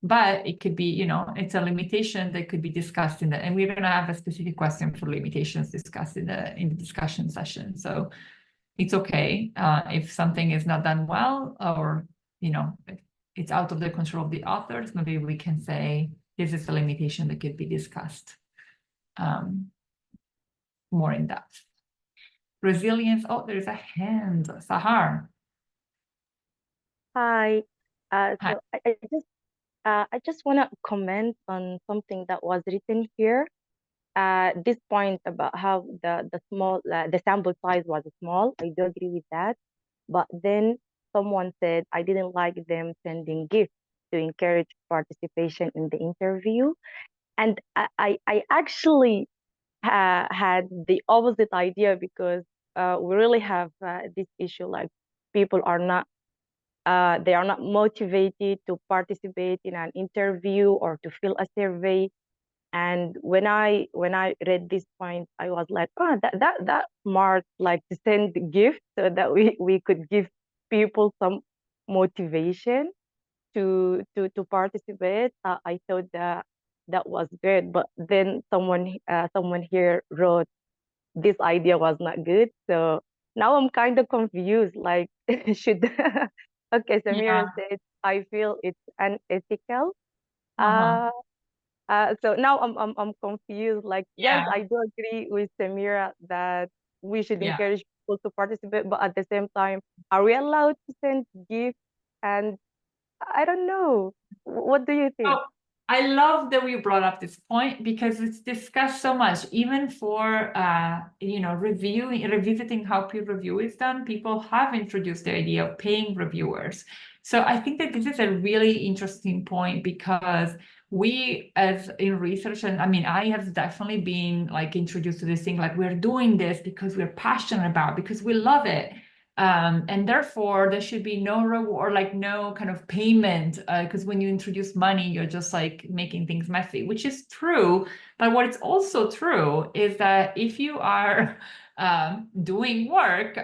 But it could be, you know, it's a limitation that could be discussed in the, and we're going to have a specific question for limitations discussed in the discussion session. So it's okay if something is not done well, or, you know, it's out of the control of the authors. Maybe we can say this is a limitation that could be discussed more in depth. Resilience. Oh, there's a hand. Sahar. Hi. Hi. So I just want to comment on something that was written here. This point about how the sample size was small. I do agree with that. But then someone said, I didn't like them sending gifts to encourage participation in the interview. And I actually had the opposite idea, because we really have this issue, like people are not they are not motivated to participate in an interview or to fill a survey. And when I read this point, I was like, oh, that smart, like to send gifts so that we could give people some motivation to participate. I thought that was good. But then someone here wrote, this idea was not good. So now I'm kind of confused, like should okay, Samira Yeah. said, I feel it's unethical So now I'm confused. Like, yes, Yeah. I do agree with Samira that we should Yeah. encourage people to participate, but at the same time, are we allowed to send gifts? And I don't know. What do you think? So I love that you brought up this point because it's discussed so much, even for revisiting how peer review is done. People have introduced the idea of paying reviewers. So I think that this is a really interesting point because we, as in research, and I mean, I have definitely been like introduced to this thing, like we're doing this because we're passionate about, because we love it. And therefore there should be no reward, like no kind of payment, because when you introduce money, you're just like making things messy, which is true. But what is also true is that if you are doing work,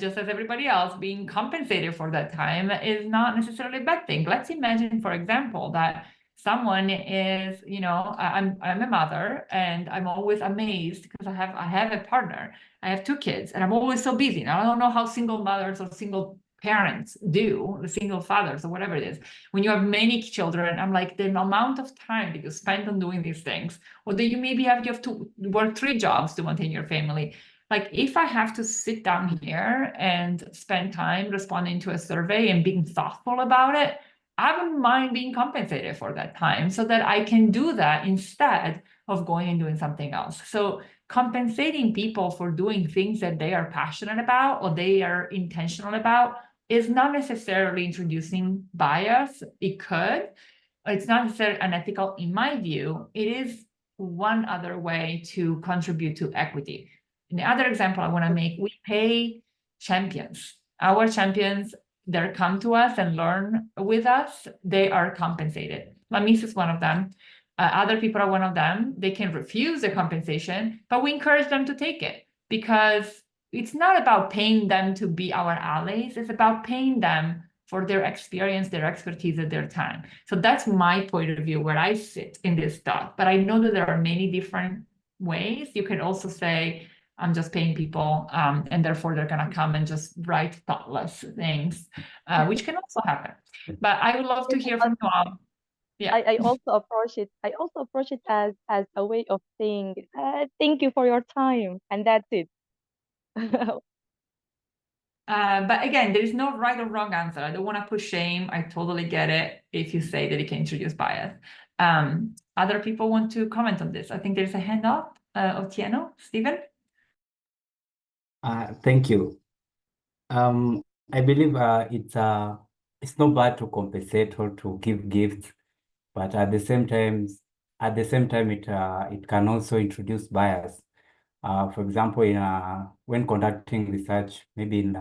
just as everybody else, being compensated for that time is not necessarily a bad thing. Let's imagine, for example, that someone is, I'm a mother and I'm always amazed because I have a partner. I have 2 kids and I'm always so busy. Now I don't know how single mothers or single parents do, the single fathers or whatever it is. When you have many children, I'm like, the amount of time that you spend on doing these things, or that you have to work 3 jobs to maintain your family. Like if I have to sit down here and spend time responding to a survey and being thoughtful about it, I wouldn't mind being compensated for that time so that I can do that instead of going and doing something else. So compensating people for doing things that they are passionate about or they are intentional about is not necessarily introducing bias. It could. It's not necessarily unethical in my view. It is one other way to contribute to equity. And the other example I want to make, we pay champions. Our champions, they come to us and learn with us. They are compensated. Lamis is one of them. Other people are one of them. They can refuse the compensation, but we encourage them to take it because it's not about paying them to be our allies. It's about paying them for their experience, their expertise, and their time. So that's my point of view where I sit in this thought. But I know that there are many different ways. You can also say, I'm just paying people and therefore they're going to come and just write thoughtless things, which can also happen. But I would love to hear from you all. Yeah. I also approach it. As a way of saying thank you for your time, and that's it. But again, there is no right or wrong answer. I don't want to push shame. I totally get it if you say that it can introduce bias. Other people want to comment on this. I think there's a hand up of Tieno. Stephen? Thank you. I believe it's not bad to compensate or to give gifts, but at the same time, it can also introduce bias. For example, when conducting research, maybe in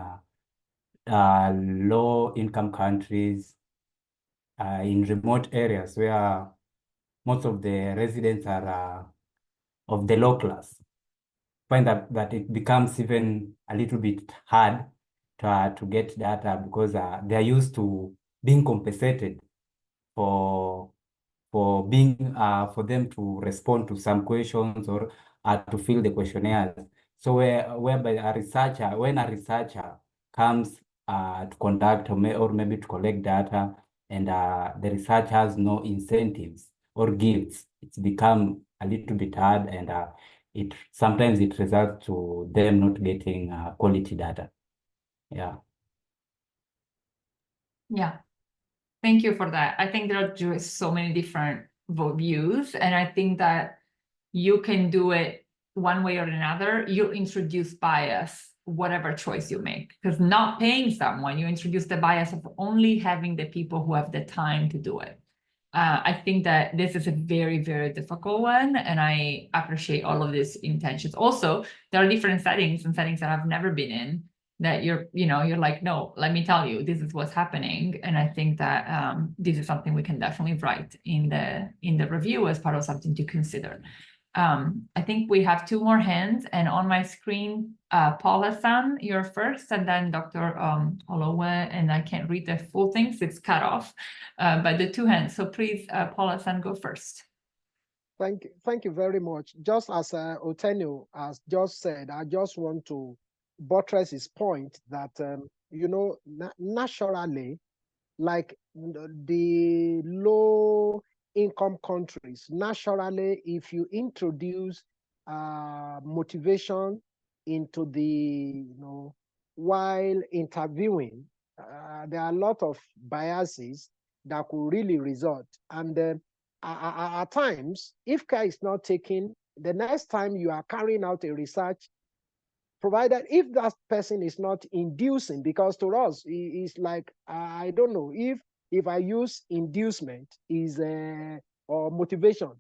low-income countries, in remote areas where most of the residents are of the low class, find that it becomes even a little bit hard to get data because they are used to being compensated for for them to respond to some questions or to fill the questionnaires. So whereby when a researcher comes to conduct or maybe to collect data, and the research has no incentives or gifts, it's become a little bit hard, and sometimes it results to them not getting quality data. Yeah. Yeah. Thank you for that. I think there are just so many different views, and I think that you can do it one way or another. You introduce bias, whatever choice you make, because not paying someone, you introduce the bias of only having the people who have the time to do it. I think that this is a very, very difficult one, and I appreciate all of these intentions. Also, there are different settings and settings that I've never been in that you're like, no, let me tell you, this is what's happening. And I think that this is something we can definitely write in the review as part of something to consider. I think we have 2 more hands, and on my screen, Paula-san, you're first, and then Dr. Olowe, and I can't read the full things, it's cut off, by the 2 hands. So please, Paula-san, go first. Thank you very much. Just as Otenio has just said, I just want to buttress his point that, naturally, like the low income countries. Naturally, if you introduce motivation into the, while interviewing, there are a lot of biases that could really result. And at times, if care is not taken, the next time you are carrying out a research, provided if that person is not inducing, because to us it's like, I don't know if I use inducement is or motivation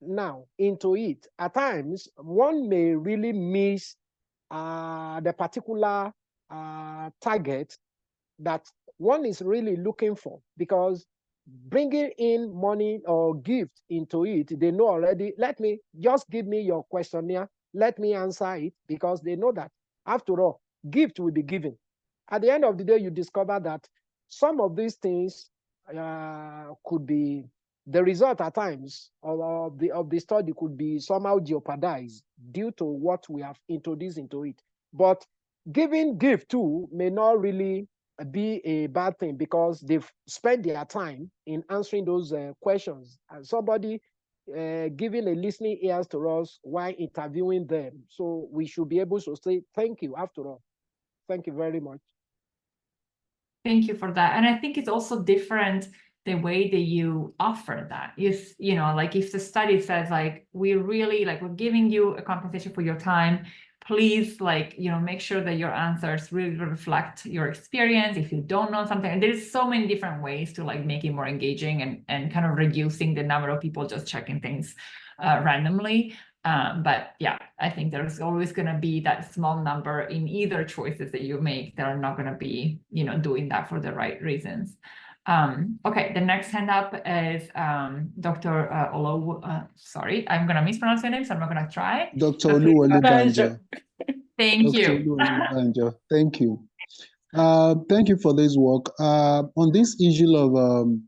now into it, at times one may really miss the particular target that one is really looking for, because bringing in money or gift into it, they know already, just give me your questionnaire, let me answer it, because they know that after all, gift will be given. At the end of the day, you discover that some of these things could be, the result at times of the study could be somehow jeopardized due to what we have introduced into it. But giving gift too may not really be a bad thing, because they've spent their time in answering those questions, and somebody giving a listening ears to us while interviewing them. So we should be able to say thank you after all. Thank you very much. Thank you for that. And I think it's also different the way that you offer that. If, like if the study says like, we're giving you a compensation for your time, please make sure that your answers really reflect your experience. If you don't know something, and there's so many different ways to make it more engaging and kind of reducing the number of people just checking things randomly. But yeah, I think there's always going to be that small number in either choices that you make that are not going to be, doing that for the right reasons. Okay, the next hand up is Dr. Olowu. Sorry, I'm going to mispronounce your name, so I'm not going to try. Dr. Oluwole Banjo. Thank you. Dr. Oluwole Banjo. Thank you. Thank you for this work. On this issue of,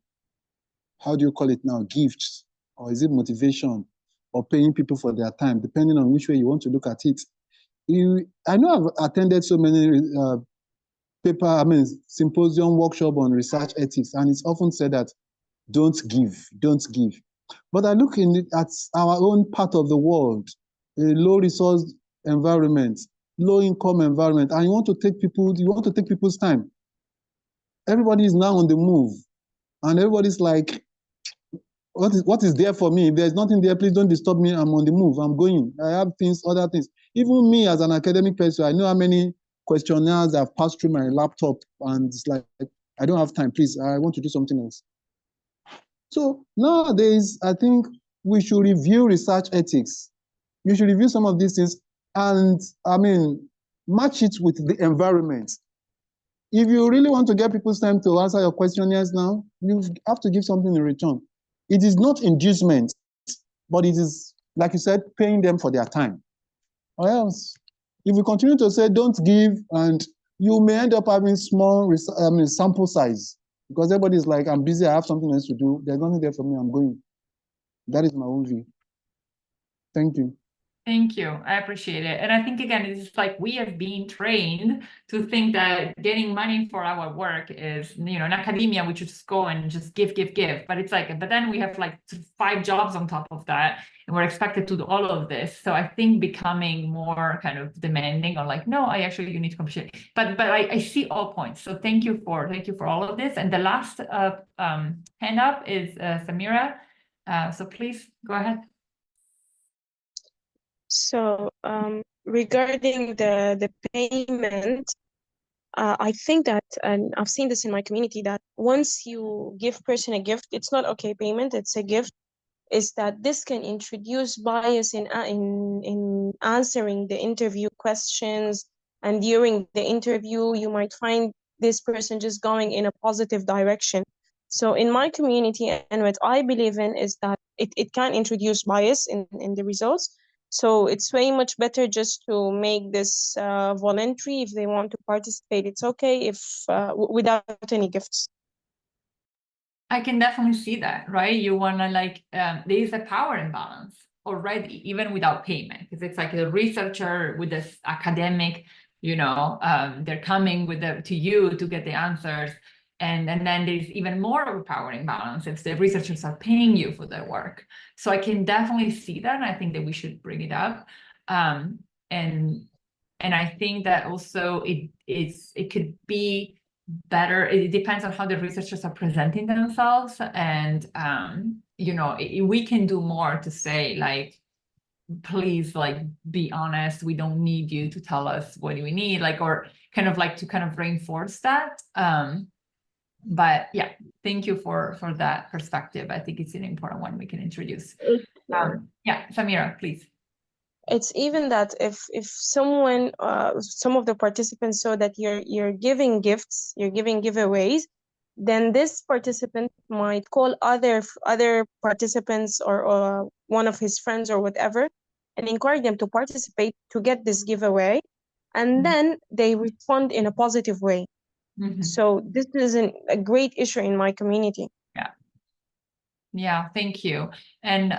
how do you call it now, gifts, or is it motivation, or paying people for their time, depending on which way you want to look at it. I know I've attended so many symposium, workshop on research ethics, and it's often said that don't give. But I look at our own part of the world, a low resource environment, low income environment, and you want to take people's time. Everybody is now on the move, and everybody's like, what is there for me? If there's nothing there, please don't disturb me. I'm on the move. I'm going. I have other things. Even me as an academic person, I know how many questionnaires I've passed through my laptop, and it's like, I don't have time. Please, I want to do something else. So nowadays, I think we should review research ethics. You should review some of these things and, match it with the environment. If you really want to get people's time to answer your questionnaires now, you have to give something in return. It is not inducement, but it is, like you said, paying them for their time. Or else, if we continue to say don't give, and you may end up having small sample size, because everybody's like, I'm busy, I have something else to do. There's nothing there for me, I'm going. That is my own view. Thank you. Thank you. I appreciate it. And I think, again, it's like we have been trained to think that getting money for our work is, in academia, we should just go and just give. But it's like, but then we have like 5 jobs on top of that, and we're expected to do all of this. So I think becoming more kind of demanding or like, no, you need to compensate. But I see all points. So thank you for all of this. And the last hand up is Samira. So please go ahead. So regarding the payment, I think that, and I've seen this in my community, that once you give person a gift, it's not okay payment, it's a gift, is that this can introduce bias in answering the interview questions, and during the interview you might find this person just going in a positive direction. So in my community, and what I believe in is that it can introduce bias in the results. So it's way much better just to make this voluntary. If they want to participate, it's okay, if without any gifts. I can definitely see that, right? You want to there is a power imbalance already, even without payment, because it's like the researcher with this academic, they're coming to you to get the answers. And then there's even more of a power imbalance if the researchers are paying you for their work. So I can definitely see that, and I think that we should bring it up. And I think that also it could be better. It depends on how the researchers are presenting themselves, and you know, we can do more to say, like, please, like, be honest, we don't need you to tell us what we need, like, or kind of like to kind of reinforce that. But yeah, thank you for that perspective. I think it's an important one we can introduce. Yeah, Samira, please. It's even that if someone some of the participants saw that you're giving gifts, you're giving giveaways, then this participant might call other participants or one of his friends or whatever, and encourage them to participate to get this giveaway, and then they respond in a positive way. So this is a great issue in my community. Yeah, thank you. And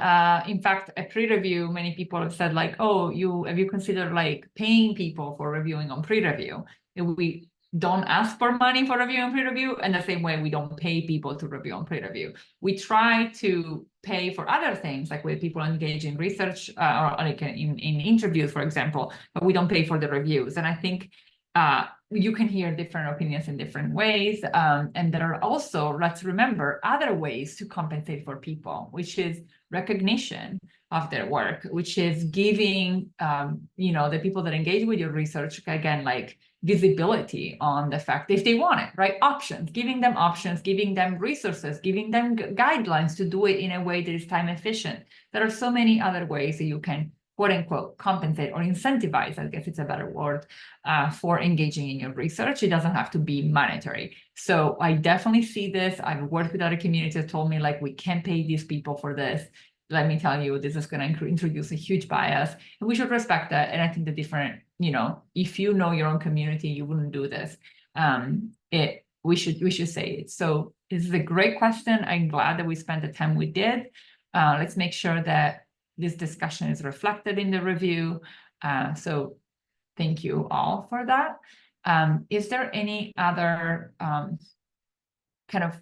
in fact, at PREreview, many people have said, like, oh, have you considered like paying people for reviewing on PREreview? We don't ask for money for reviewing on PREreview, and the same way we don't pay people to review on PREreview. We try to pay for other things, like with people engage in research or like in interviews, for example, but we don't pay for the reviews. And I think you can hear different opinions in different ways. And there are also, let's remember, other ways to compensate for people, which is recognition of their work, which is giving, you know, the people that engage with your research, again, like visibility on the fact if they want it, right? Options, giving them resources, giving them guidelines to do it in a way that is time efficient. There are so many other ways that you can, quote unquote, compensate or incentivize, I guess it's a better word, for engaging in your research. It doesn't have to be monetary. So I definitely see this. I've worked with other communities that told me, like, we can't pay these people for this. Let me tell you, this is going to introduce a huge bias, and we should respect that. And I think the different, you know, if you know your own community, you wouldn't do this. We should say it. So this is a great question. I'm glad that we spent the time we did. Let's make sure that this discussion is reflected in the review. So thank you all for that. Is there any other kind of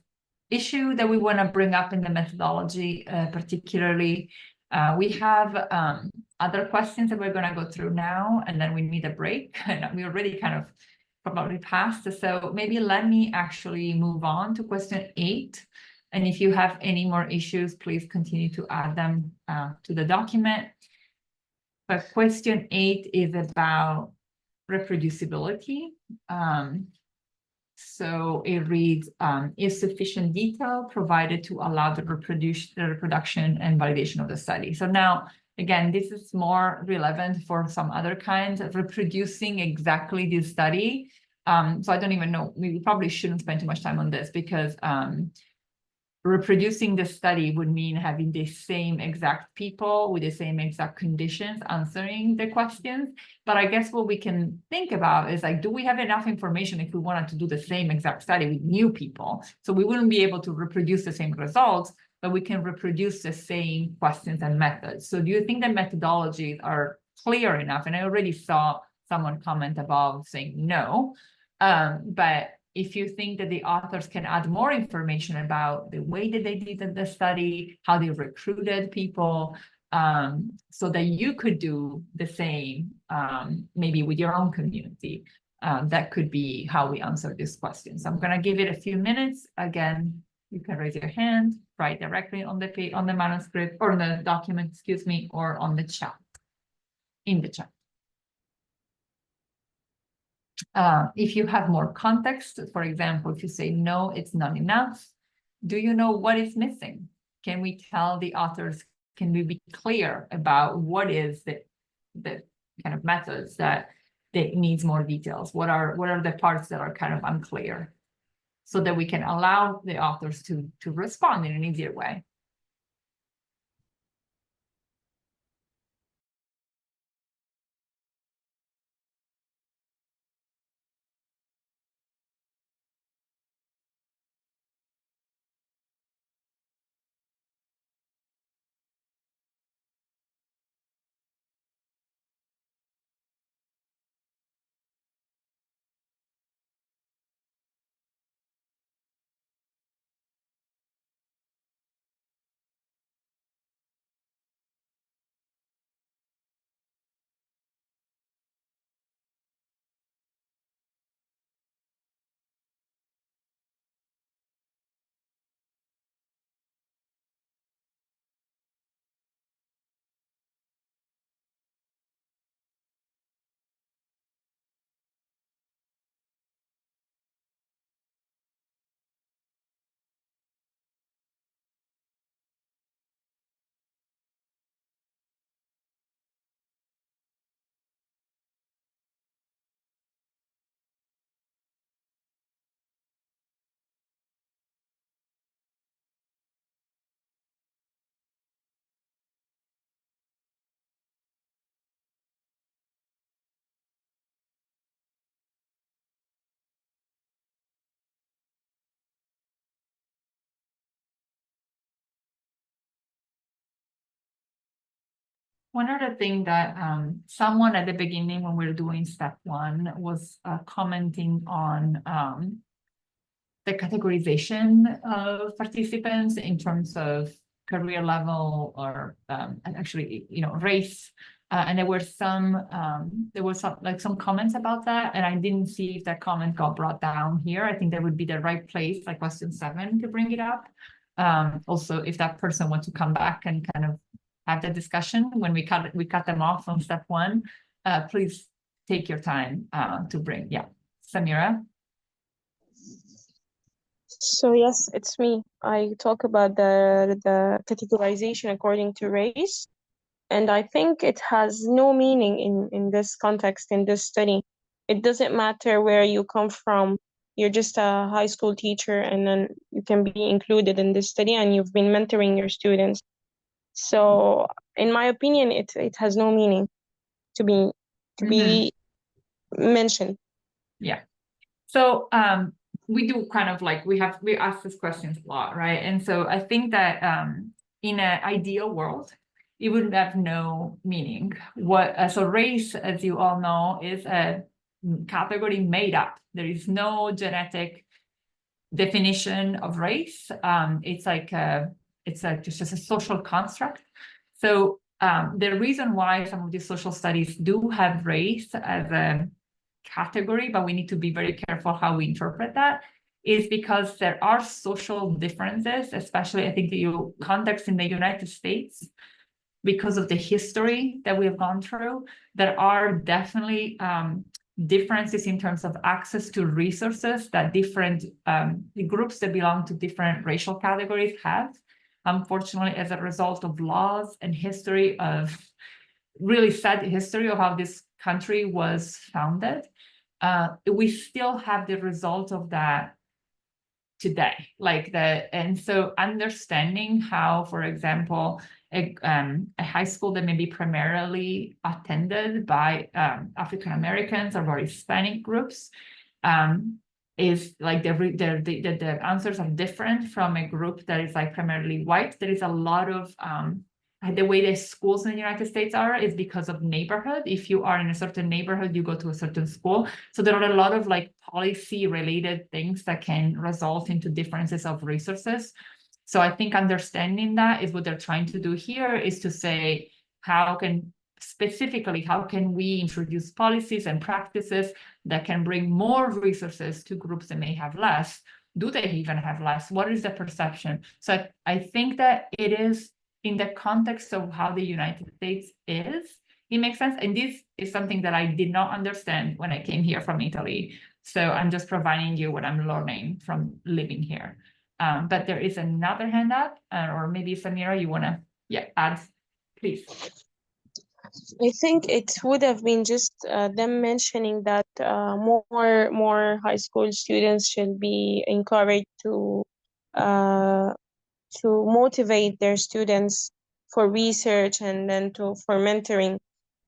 issue that we want to bring up in the methodology, particularly? We have other questions that we're going to go through now, and then we need a break. And we already kind of probably passed. So maybe let me actually move on to question 8. And if you have any more issues, please continue to add them to the document. But question 8 is about reproducibility. So it reads, is sufficient detail provided to allow the reproduction and validation of the study? So now, again, this is more relevant for some other kinds of reproducing exactly this study. So I don't even know, we probably shouldn't spend too much time on this, because reproducing the study would mean having the same exact people with the same exact conditions answering the questions. But I guess what we can think about is, like, do we have enough information if we wanted to do the same exact study with new people? So we wouldn't be able to reproduce the same results, but we can reproduce the same questions and methods. So do you think the methodologies are clear enough? And I already saw someone comment above saying no, but if you think that the authors can add more information about the way that they did the study, how they recruited people, so that you could do the same, maybe with your own community, that could be how we answer this question. So I'm going to give it a few minutes. Again, you can raise your hand, write directly on the manuscript or on the document, excuse me, or on the chat, in the chat. If you have more context, for example, if you say, no, it's not enough, do you know what is missing? Can we tell the authors, can we be clear about what is the kind of methods that needs more details? What are the parts that are kind of unclear, so that we can allow the authors to respond in an easier way? One other thing that someone at the beginning when we were doing step one was commenting on the categorization of participants in terms of career level or actually, race. And there were some comments about that, and I didn't see if that comment got brought down here. I think that would be the right place, like question 7, to bring it up. Also, if that person wants to come back and kind of have the discussion when we cut them off on step 1, please take your time to bring. Yeah, Samira. So yes, it's me. I talk about the categorization according to race, and I think it has no meaning in this context, in this study. It doesn't matter where you come from. You're just a high school teacher, and then you can be included in this study, and you've been mentoring your students. So, in my opinion, it has no meaning to be mentioned. Yeah. So we do kind of like we ask these questions a lot, right? And so I think that in an ideal world, it would have no meaning. So race, as you all know, is a category made up. There is no genetic definition of race. It's like just a social construct. So the reason why some of these social studies do have race as a category, but we need to be very careful how we interpret that, is because there are social differences, especially I think the context in the United States, because of the history that we have gone through. There are definitely differences in terms of access to resources that different groups that belong to different racial categories have, unfortunately, as a result of laws and history of really sad history of how this country was founded. We still have the result of that today, and so understanding how, for example, a high school that may be primarily attended by African Americans or Hispanic groups is like the answers are different from a group that is like primarily white. There is a lot of the way the schools in the United States is because of neighborhood. If you are in a certain neighborhood, you go to a certain school. So there are a lot of like policy related things that can result into differences of resources. So I think understanding that is what they're trying to do here, is to say, how can we introduce policies and practices that can bring more resources to groups that may have less? Do they even have less? What is the perception? So I think that it is in the context of how the United States is, it makes sense. And this is something that I did not understand when I came here from Italy. So I'm just providing you what I'm learning from living here. But there is another hand up, or maybe Samira, you want to add, please. I think it would have been just them mentioning that more high school students should be encouraged to motivate their students for research and then for mentoring,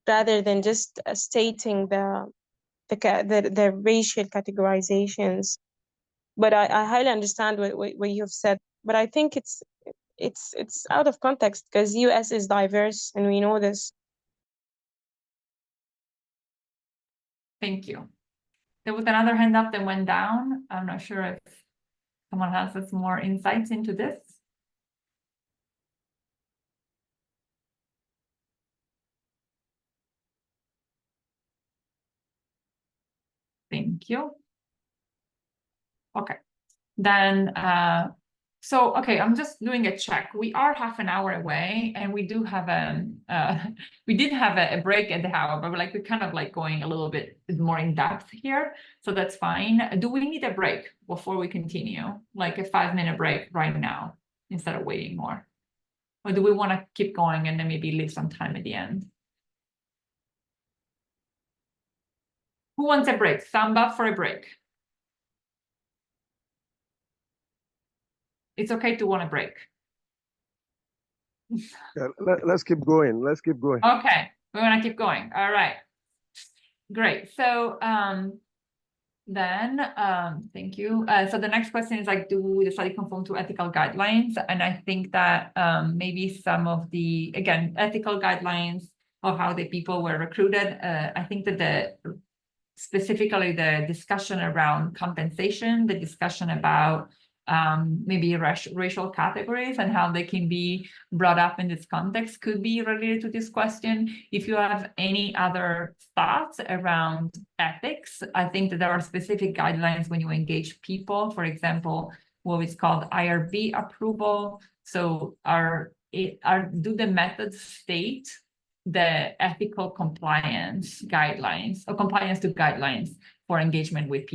rather than just stating the racial categorizations. But I highly understand what you've said. But I think it's out of context, because US is diverse and we know this. Thank you. There was another hand up that went down. I'm not sure if someone has more insights into this. Thank you. Okay, then okay, I'm just doing a check. We are half an hour away, and we do have we did have a break at the hour, but we're kind of like going a little bit more in depth here, so that's fine. Do we need a break before we continue, like a 5-minute break right now instead of waiting more, or do we want to keep going and then maybe leave some time at the end? Who wants a break? Thumb up for a break. It's okay to want a break. Yeah, let's keep going. Let's keep going. Okay, we want to keep going. All right, great. So then thank you. So the next question is like, do the study conform to ethical guidelines? And I think that maybe some of the, again, ethical guidelines of how the people were recruited. I think that specifically the discussion around compensation, the discussion about maybe racial categories and how they can be brought up in this context could be related to this question. If you have any other thoughts around ethics, I think that there are specific guidelines when you engage people, for example, what is called IRB approval. So do the methods state the ethical compliance guidelines or compliance to guidelines for engagement with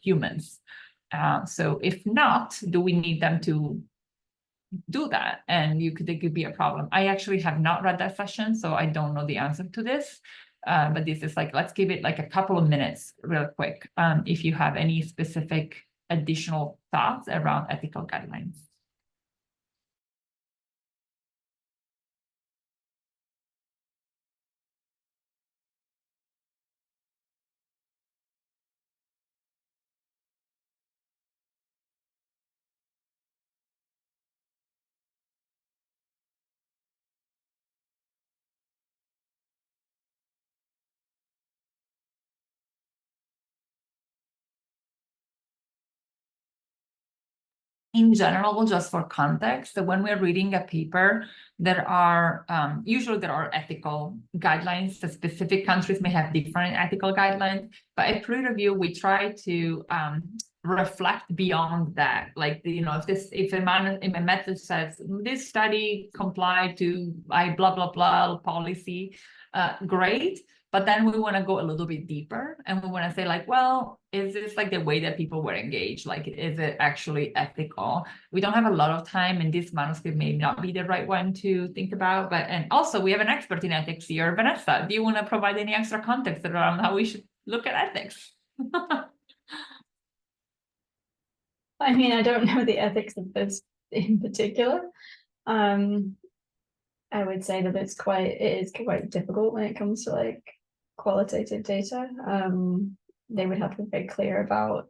humans. So if not, do we need them to do that? And it could be a problem. I actually have not read that session, so I don't know the answer to this. But this is like, let's give it like a couple of minutes real quick. If you have any specific additional thoughts around ethical guidelines. In general, just for context, when we're reading a paper, there are usually ethical guidelines. The specific countries may have different ethical guidelines, but at pre-review, we try to reflect beyond that. Like, if a method says this study complied to blah blah blah policy, great. But then we want to go a little bit deeper, and we want to say, like, well, is this like the way that people were engaged? Like, is it actually ethical? We don't have a lot of time, and this manuscript may not be the right one to think about. And also, we have an expert in ethics here, Vanessa. Do you want to provide any extra context around how we should look at ethics? I mean, I don't know the ethics of this in particular. I would say that it is quite difficult when it comes to like qualitative data. They would have to be very clear about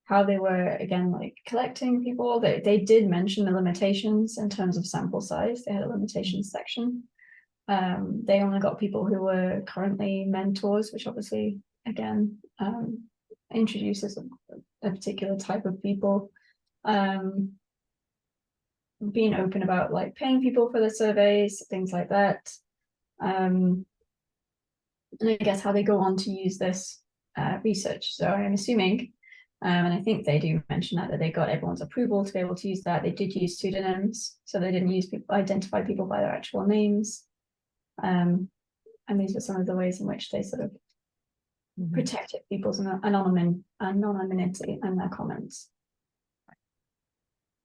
how they were, again, like collecting people. They did mention the limitations in terms of sample size. They had a limitations section. They only got people who were currently mentors, which obviously, again, introduces a particular type of people. Being open about like paying people for the surveys, things like that. And I guess how they go on to use this research. So I'm assuming, and I think they do mention that they got everyone's approval to be able to use that. They did use pseudonyms, so they didn't identify people by their actual names. And these were some of the ways in which they sort of protected people's anonymity and their comments.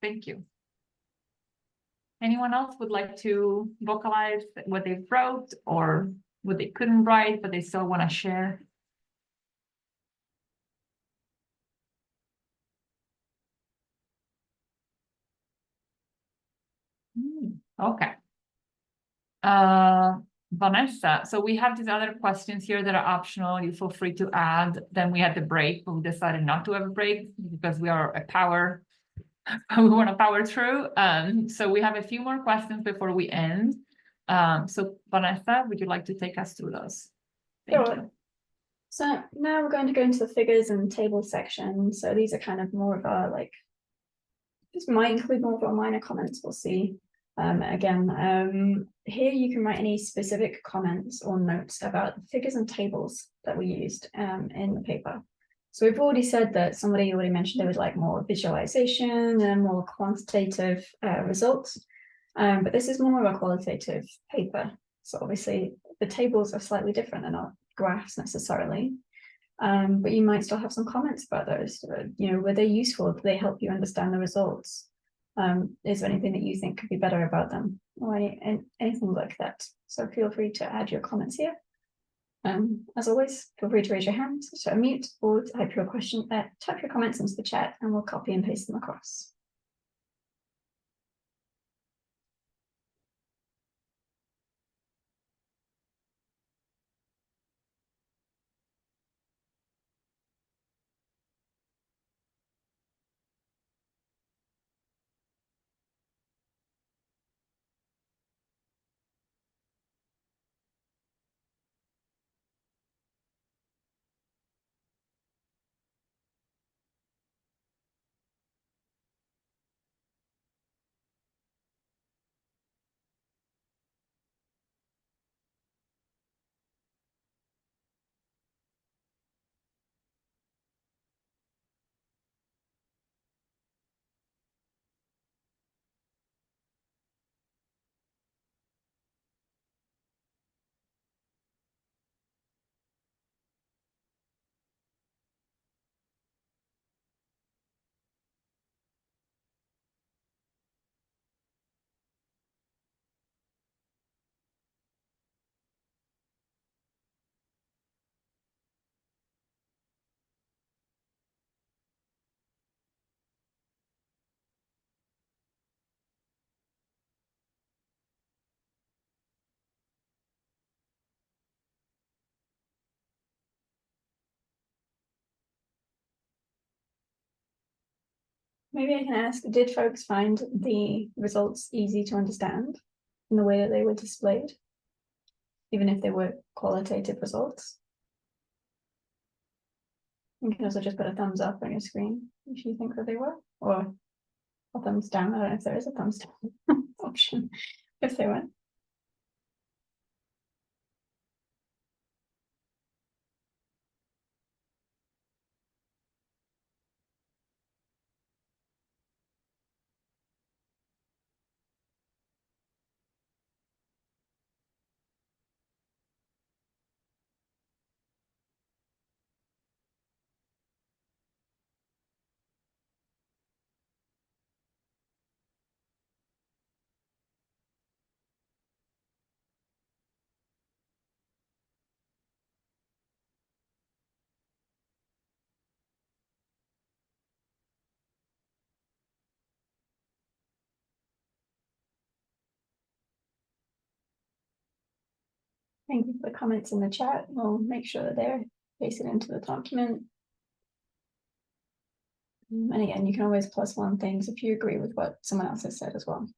Thank you. Anyone else would like to vocalize what they wrote or what they couldn't write, but they still want to share? Okay. Vanessa, so we have these other questions here that are optional. You feel free to add. Then we had the break, but we decided not to have a break because we are we want to power through. So we have a few more questions before we end. So Vanessa, would you like to take us through those? Thank you. So now we're going to go into the figures and tables section. So these are kind of more of our this might include more of our minor comments, we'll see. Here you can write any specific comments or notes about the figures and tables that we used in the paper. So we've already said that somebody already mentioned they would like more visualization and more quantitative results, but this is more of a qualitative paper. So obviously the tables are slightly different than our graphs necessarily, but you might still have some comments about those. Were they useful? Do they help you understand the results? Is there anything that you think could be better about them, or anything like that? So feel free to add your comments here. As always, feel free to raise your hand to unmute or type your comments into the chat, and we'll copy and paste them across. Maybe I can ask, did folks find the results easy to understand in the way that they were displayed, even if they were qualitative results? You can also just put a thumbs up on your screen if you think that they were, or a thumbs down. I don't know if there is a thumbs down option if they weren't. Thank you for the comments in the chat. We'll make sure that they're pasted into the document. And again, you can always +1 things if you agree with what someone else has said as well.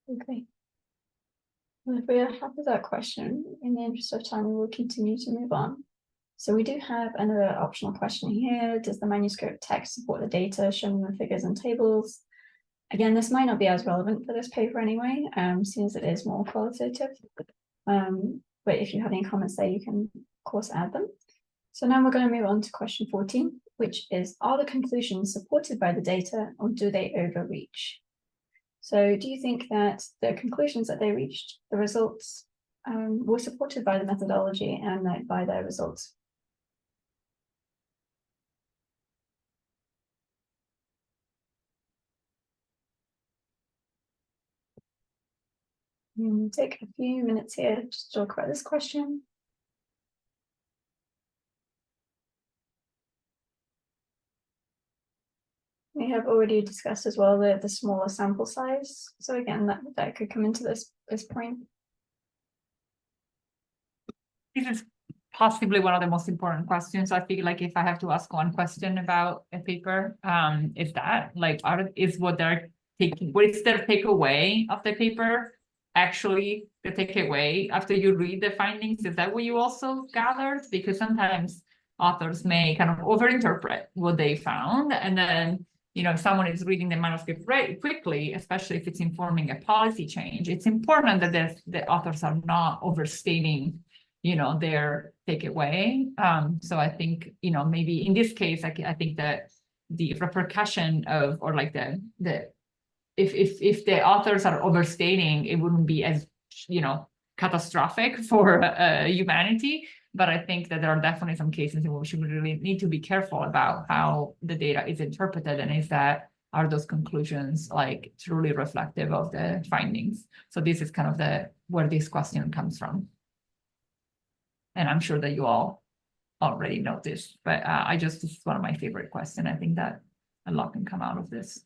Okay. Well, if we are happy with that question, in the interest of time, we will continue to move on. So we do have another optional question here. Does the manuscript text support the data shown in the figures and tables? Again, this might not be as relevant for this paper anyway, since it is more qualitative. But if you have any comments there, you can, of course, add them. So now we're going to move on to question 14, which is, are the conclusions supported by the data or do they overreach? So do you think that the conclusions that they reached, the results, were supported by the methodology and by their results? We'll take a few minutes here just to talk about this question. We have already discussed as well the smaller sample size. So again, that could come into this point. This is possibly one of the most important questions. I feel like if I have to ask one question about a paper, is that like, is what they're taking, what is their takeaway of the paper actually the takeaway after you read the findings? Is that what you also gathered? Because sometimes authors may kind of overinterpret what they found, and then, you know, if someone is reading the manuscript very quickly, especially if it's informing a policy change, it's important that the authors are not overstating, you know, their takeaway. So I think, you know, maybe in this case, I think that the repercussion of, or like if the authors are overstating, it wouldn't be as, you know, catastrophic for humanity. But I think that there are definitely some cases in which we really need to be careful about how the data is interpreted, and are those conclusions like truly reflective of the findings. So this is kind of where this question comes from. And I'm sure that you all already know this, but this is one of my favorite questions. I think that a lot can come out of this.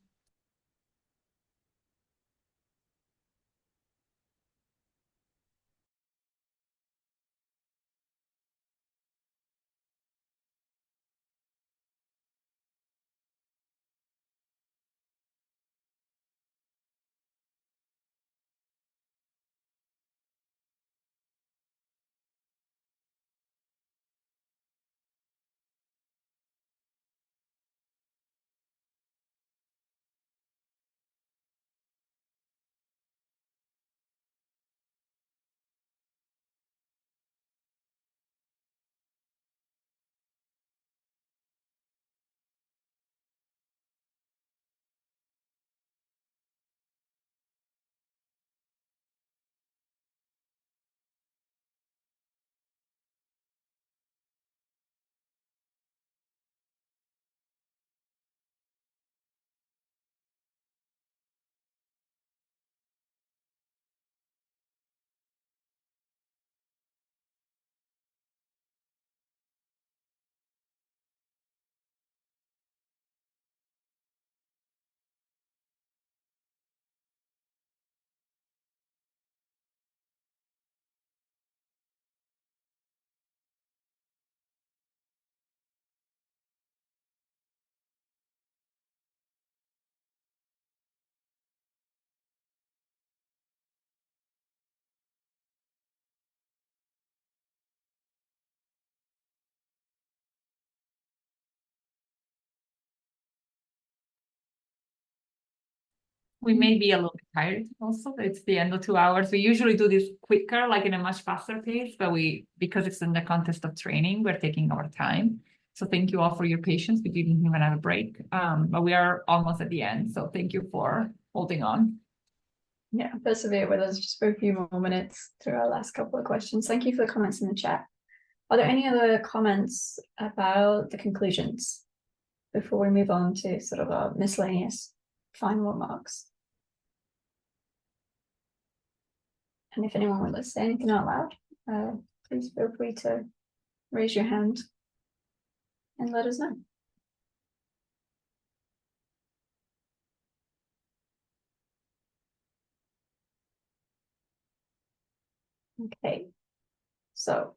We may be a little bit tired also. It's the end of 2 hours. We usually do this quicker, like in a much faster pace, but because it's in the context of training, we're taking our time. So thank you all for your patience. We didn't even have a break, but we are almost at the end. So thank you for holding on. Yeah, persevere with us just for a few more minutes through our last couple of questions. Thank you for the comments in the chat. Are there any other comments about the conclusions before we move on to sort of our miscellaneous final remarks? And if anyone would like to say anything out loud, please feel free to raise your hand and let us know. Okay, so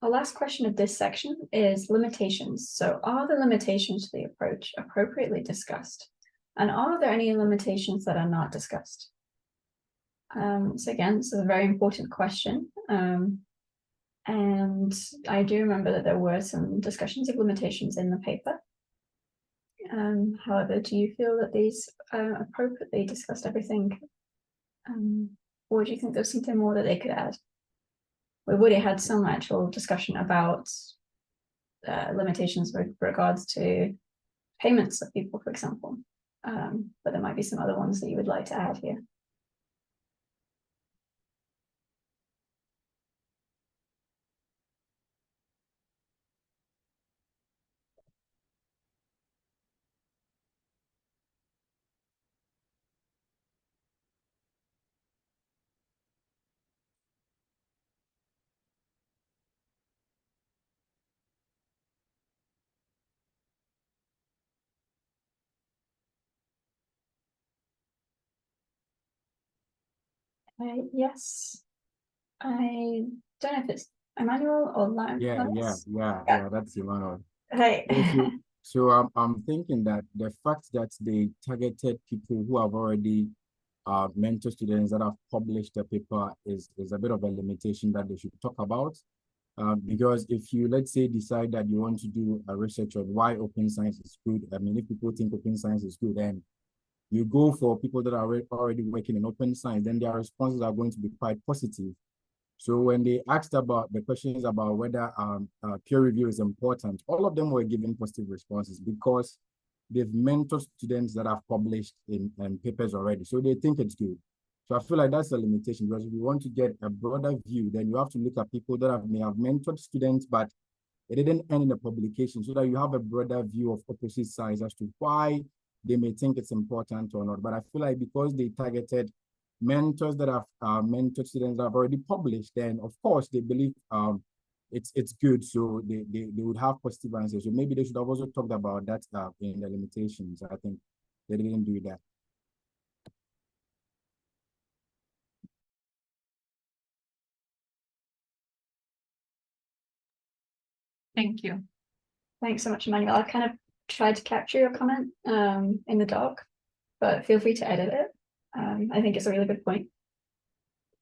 our last question of this section is limitations. So are the limitations to the approach appropriately discussed? And are there any limitations that are not discussed? So again, this is a very important question. And I do remember that there were some discussions of limitations in the paper. However, do you feel that these appropriately discussed everything? Or do you think there's something more that they could add? We've already had some actual discussion about limitations with regards to payments of people, for example. But there might be some other ones that you would like to add here. Yes, I don't know if it's Emmanuel or Lance. Yeah, that's Emmanuel. Hey. So I'm thinking that the fact that they targeted people who have already mentor students that have published a paper is a bit of a limitation that they should talk about. Because if you, let's say, decide that you want to do a research on why open science is good, I mean, if people think open science is good, then you go for people that are already working in open science, then their responses are going to be quite positive. So when they asked about the questions about whether peer review is important, all of them were given positive responses because they've mentored students that have published in papers already. So they think it's good. So I feel like that's a limitation, because if you want to get a broader view, then you have to look at people that may have mentored students, but it didn't end in a publication, so that you have a broader view of opposite sides as to why they may think it's important or not. But I feel like because they targeted mentors that have mentored students that have already published, then of course they believe it's good, so they would have positive answers. So maybe they should have also talked about that in the limitations. I think they didn't do that. Thank you. Thanks so much, Emmanuel. I kind of tried to capture your comment in the doc, but feel free to edit it. I think it's a really good point.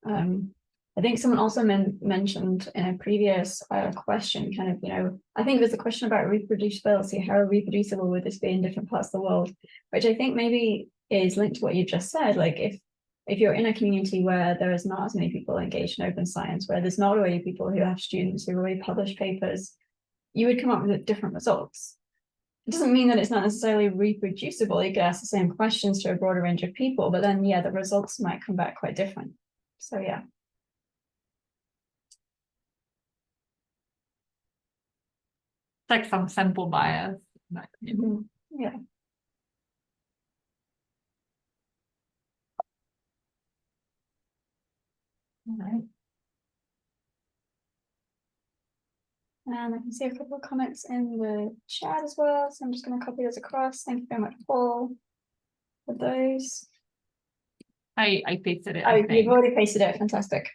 I think someone also mentioned in a previous question, kind of, I think there's a question about reproducibility. How reproducible would this be in different parts of the world? Which I think maybe is linked to what you just said. Like if you're in a community where there is not as many people engaged in open science, where there's not already people who have students who already publish papers, you would come up with different results. It doesn't mean that it's not necessarily reproducible. You could ask the same questions to a broader range of people, but then, yeah, the results might come back quite different. So, yeah. Like some sample bias. Yeah. All right. And I can see a couple of comments in the chat as well, so I'm just going to copy those across. Thank you very much, Paul, for those. I pasted it. Oh, you've already pasted it. Fantastic.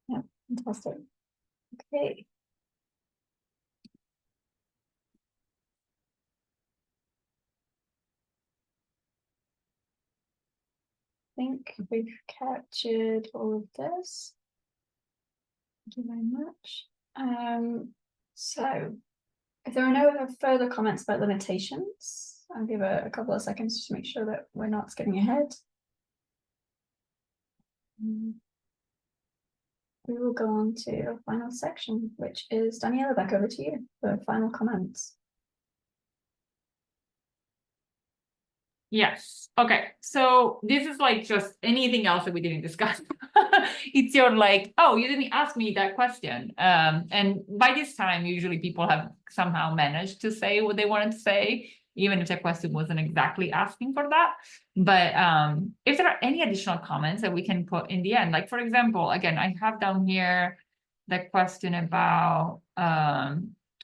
Yeah, fantastic. Okay. I think we've captured all of this. Thank you very much. So If there are no further comments about limitations, I'll give a couple of seconds to make sure that we're not skipping ahead. We will go on to our final section, which is Daniela, back over to you for final comments. Yes. Okay. So this is like just anything else that we didn't discuss. It's your like, oh, you didn't ask me that question. And by this time, usually people have somehow managed to say what they wanted to say, even if the question wasn't exactly asking for that. But if there are any additional comments that we can put in the end, like for example, again, I have down here the question about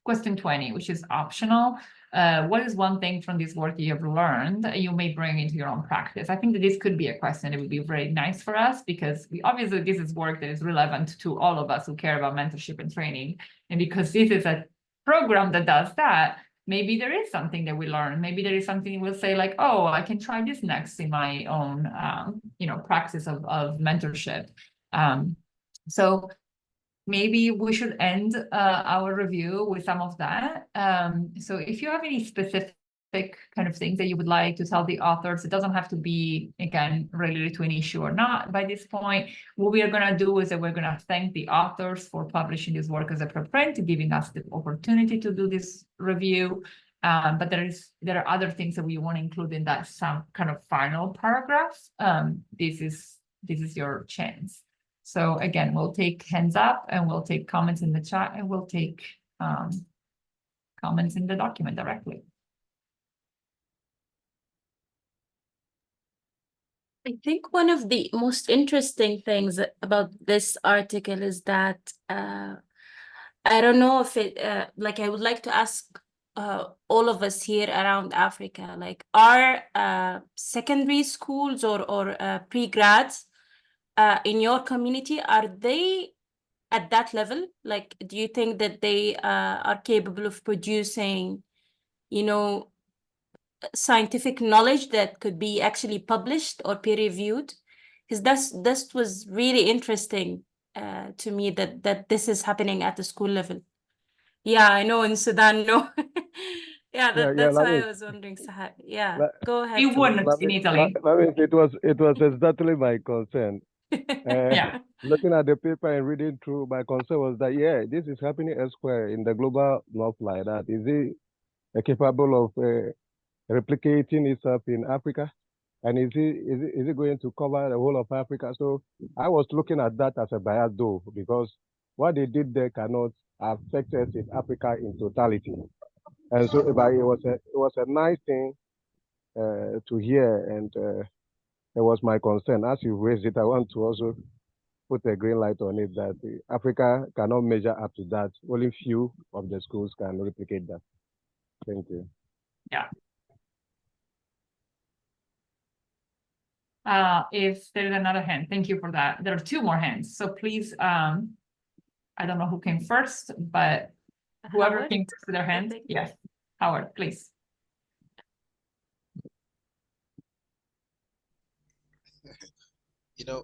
question 20, which is optional. What is one thing from this work you have learned that you may bring into your own practice? I think that this could be a question that would be very nice for us, because obviously this is work that is relevant to all of us who care about mentorship and training. And because this is a program that does that, maybe there is something that we learn. Maybe there is something we'll say like, oh, I can try this next in my own, practice of mentorship. So maybe we should end our review with some of that. So if you have any specific kind of things that you would like to tell the authors, it doesn't have to be, again, related to an issue or not by this point. What we are going to do is that we're going to thank the authors for publishing this work as a preprint, giving us the opportunity to do this review. But there are other things that we want to include in that some kind of final paragraphs. This is your chance. So again, we'll take hands up and we'll take comments in the chat and we'll take comments in the document directly. I think one of the most interesting things about this article is that I don't know if it like I would like to ask all of us here around Africa, like are secondary schools or pre-grads in your community, are they at that level? Like, do you think that they are capable of producing, scientific knowledge that could be actually published or peer-reviewed? Because that was really interesting to me that this is happening at the school level. Yeah, I know in Sudan, no. That's why I was wondering, Sahar. Yeah, go ahead. You wouldn't in Italy. It was exactly my concern. Yeah. Looking at the paper and reading through, my concern was that, this is happening elsewhere in the global north like that. Is it capable of replicating itself in Africa? And is it going to cover the whole of Africa? So I was looking at that as a bias though, because what they did there cannot affect us in Africa in totality. And so it was a nice thing to hear, and it was my concern. As you raised it, I want to also put a green light on it that Africa cannot measure up to that. Only few of the schools can replicate that. Thank you. Yeah. If there's another hand, thank you for that. There are two more hands, so please, I don't know who came first, but whoever Howard? came first with their hand, yes, Howard, please.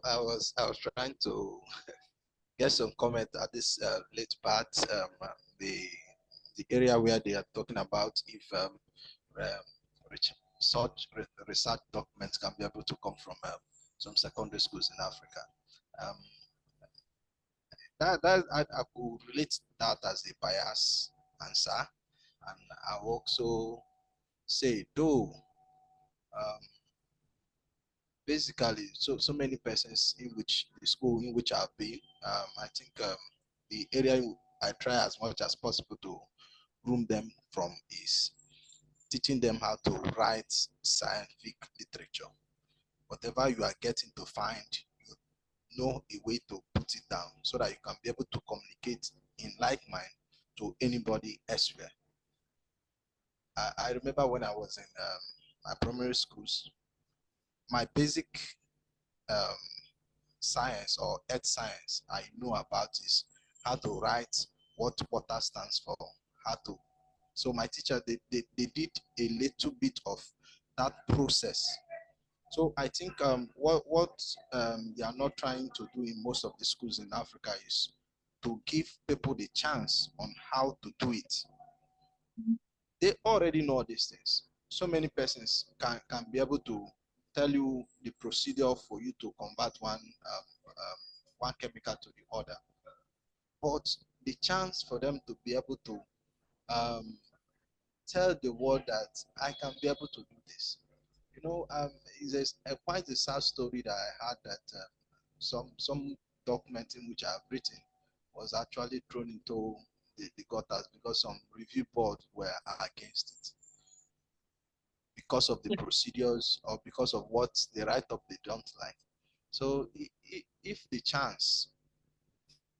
I was trying to get some comment at this late part, the area where they are talking about if research documents can be able to come from some secondary schools in Africa. I could relate that as a bias answer, and I also say though basically so many persons in which the school in which I've been, I think the area I try as much as possible to groom them from is teaching them how to write scientific literature. Whatever you are getting to find, you know a way to put it down so that you can be able to communicate in like mind to anybody elsewhere. I remember when I was in my primary schools, my basic science or earth science I know about is how to write what water stands for, so my teacher, they did a little bit of that process. So I think what they are not trying to do in most of the schools in Africa is to give people the chance on how to do it. They already know these things. So many persons can be able to tell you the procedure for you to convert one chemical to the other. But the chance for them to be able to tell the world that I can be able to do this. You know, it's quite a sad story that I had that some document in which I've written was actually thrown into the gutters because some review boards were against it, because of the procedures or because of what the write-up they don't like. So if the chance,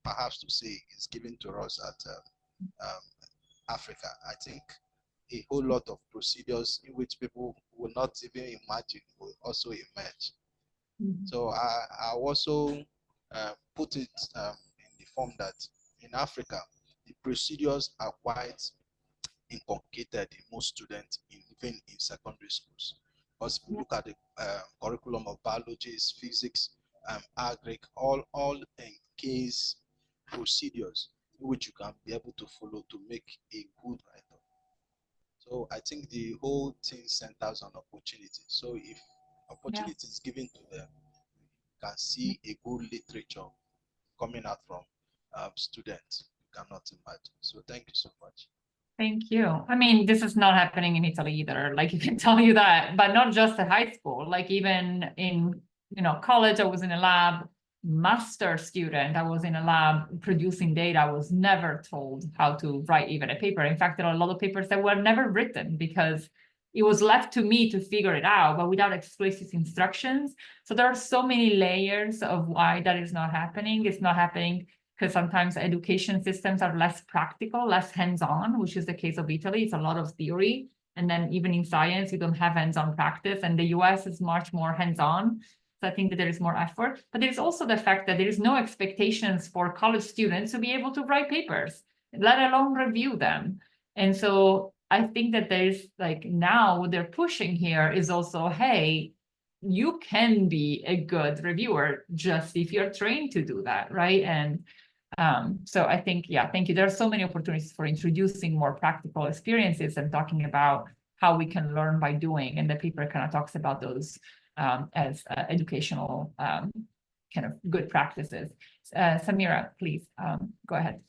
perhaps to say, is given to us at Africa, I think a whole lot of procedures in which people will not even imagine will also emerge. So I also put it in the form that in Africa, the procedures are quite inculcated in most students, even in secondary schools. Because if you look at the curriculum of biology, physics, agric, all case procedures which you can be able to follow to make a good write-up. So I think the whole thing centers on opportunity. So if opportunity is given to them, you can see a good literature coming out from students. You cannot imagine. So thank you so much. Thank you. I mean, this is not happening in Italy either. Like, you can tell you that, but not just at high school. Like, even in, college, I was in a lab. Master student, I was in a lab producing data. I was never told how to write even a paper. In fact, there are a lot of papers that were never written because it was left to me to figure it out, but without explicit instructions. So there are so many layers of why that is not happening. It's not happening because sometimes education systems are less practical, less hands-on, which is the case of Italy. It's a lot of theory. And then even in science, you don't have hands-on practice. And the US is much more hands-on. So I think that there is more effort. But there's also the fact that there is no expectations for college students to be able to write papers, let alone review them. And so I think that there's, like, now what they're pushing here is also, hey, you can be a good reviewer just if you're trained to do that, right? And so I think, thank you. There are so many opportunities for introducing more practical experiences and talking about how we can learn by doing. And the paper kind of talks about those as educational kind of good practices. Samira, please go ahead.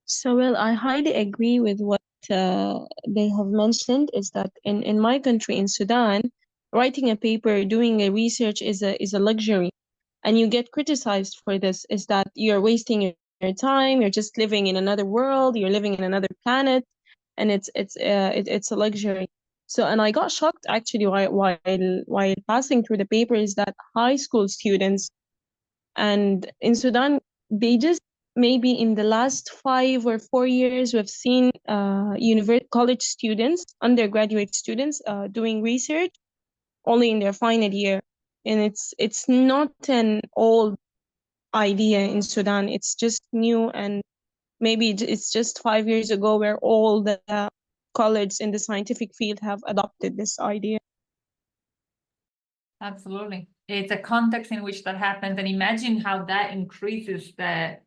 So, well, I highly agree with what they have mentioned, is that in my country, in Sudan, writing a paper, doing a research is a luxury. And you get criticized for this, is that you're wasting your time, you're just living in another world, you're living in another planet, and it's a luxury. So, and I got shocked actually while passing through the paper, is that high school students and in Sudan, they just, maybe in the last 5 or 4 years, we've seen college students, undergraduate students doing research only in their final year. And it's not an old idea in Sudan. It's just new, and maybe it's just 5 years ago where all the colleges in the scientific field have adopted this idea. Absolutely. It's a context in which that happens. And imagine how that increases the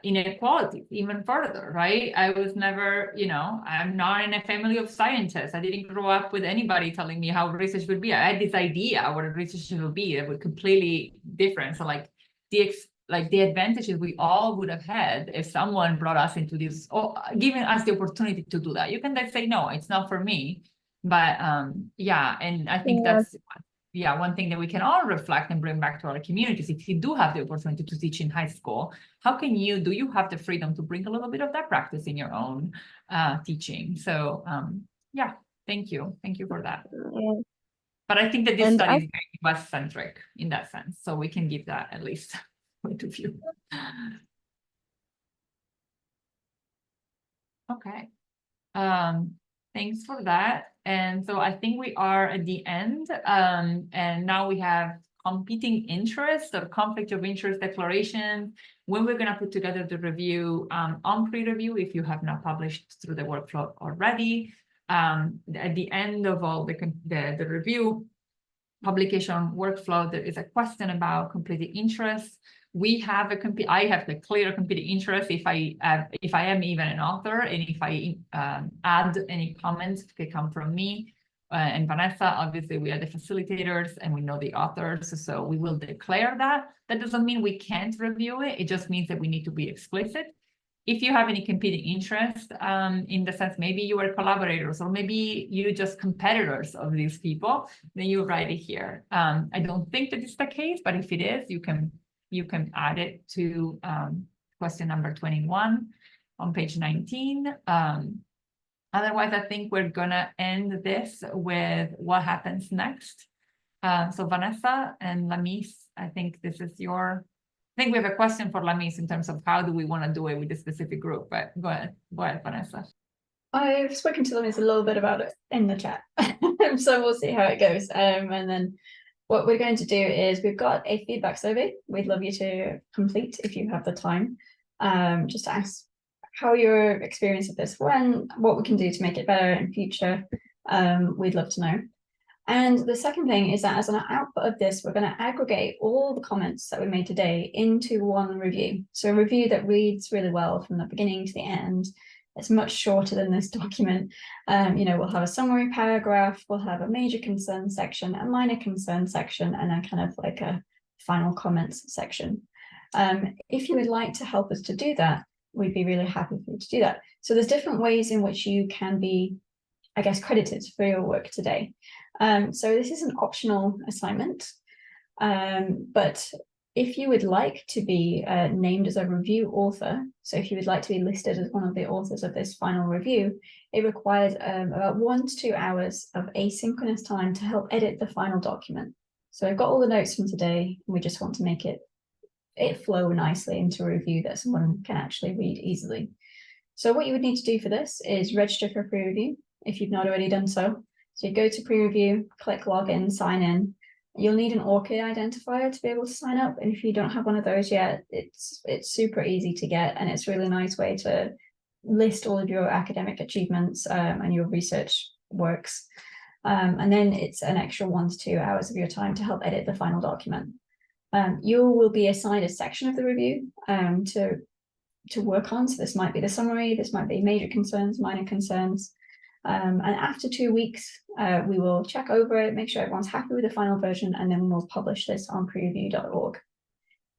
inequality even further, right? I was never, I'm not in a family of scientists. I didn't grow up with anybody telling me how research would be. I had this idea what a research would be. It would completely different. So like the advantages we all would have had if someone brought us into this, or giving us the opportunity to do that. You can then say, no, it's not for me. But and I think that's one thing that we can all reflect and bring back to our communities. If you do have the opportunity to teach in high school, how can do you have the freedom to bring a little bit of that practice in your own teaching? So thank you for that. But I think that this study is very US centric in that sense, so we can give that at least point of view. Okay. Thanks for that. And so I think we are at the end. And now we have competing interests or conflict of interest declarations, when we're going to put together the review on pre-review, if you have not published through the workflow already. At the end of all the review, publication workflow, there is a question about competing interests. We have I have the clear competing interest if I am even an author, and if I add any comments that come from me and Vanessa. Obviously, we are the facilitators and we know the authors, so we will declare that. That doesn't mean we can't review it. It just means that we need to be explicit. If you have any competing interest, in the sense maybe you are collaborators or maybe you just competitors of these people, then you write it here. I don't think that it's the case, but if it is, you can add it to question number 21 on page 19. Otherwise, I think we're gonna end this with what happens next. So Vanessa and Lamis, I think this is your. I think we have a question for Lamis in terms of how do we want to do it with a specific group, but go ahead, Vanessa. I've spoken to Lamis a little bit about it in the chat, so we'll see how it goes. And then what we're going to do is we've got a feedback survey. We'd love you to complete if you have the time, just to ask how your experience of this went, what we can do to make it better in future. We'd love to know. And the second thing is that as an output of this, we're going to aggregate all the comments that we made today into one review. So a review that reads really well from the beginning to the end. It's much shorter than this document. We'll have a summary paragraph, we'll have a major concern section, a minor concern section, and then kind of like a final comments section. If you would like to help us to do that, we'd be really happy for you to do that. So there's different ways in which you can be, I guess, credited for your work today. So this is an optional assignment, but if you would like to be named as a review author, so if you would like to be listed as one of the authors of this final review, it requires about 1 to 2 hours of asynchronous time to help edit the final document. So I've got all the notes from today, and we just want to make it flow nicely into a review that someone can actually read easily. So what you would need to do for this is register for PREreview if you've not already done so. So you go to PREreview, click login, sign in. You'll need an ORCID identifier to be able to sign up. And if you don't have one of those yet, it's super easy to get. And it's a really nice way to list all of your academic achievements and your research works. And then it's an extra 1 to 2 hours of your time to help edit the final document. You will be assigned a section of the review to work on. So this might be the summary, this might be major concerns, minor concerns. And after 2 weeks, we will check over it, make sure everyone's happy with the final version, and then we'll publish this on prepreview.org.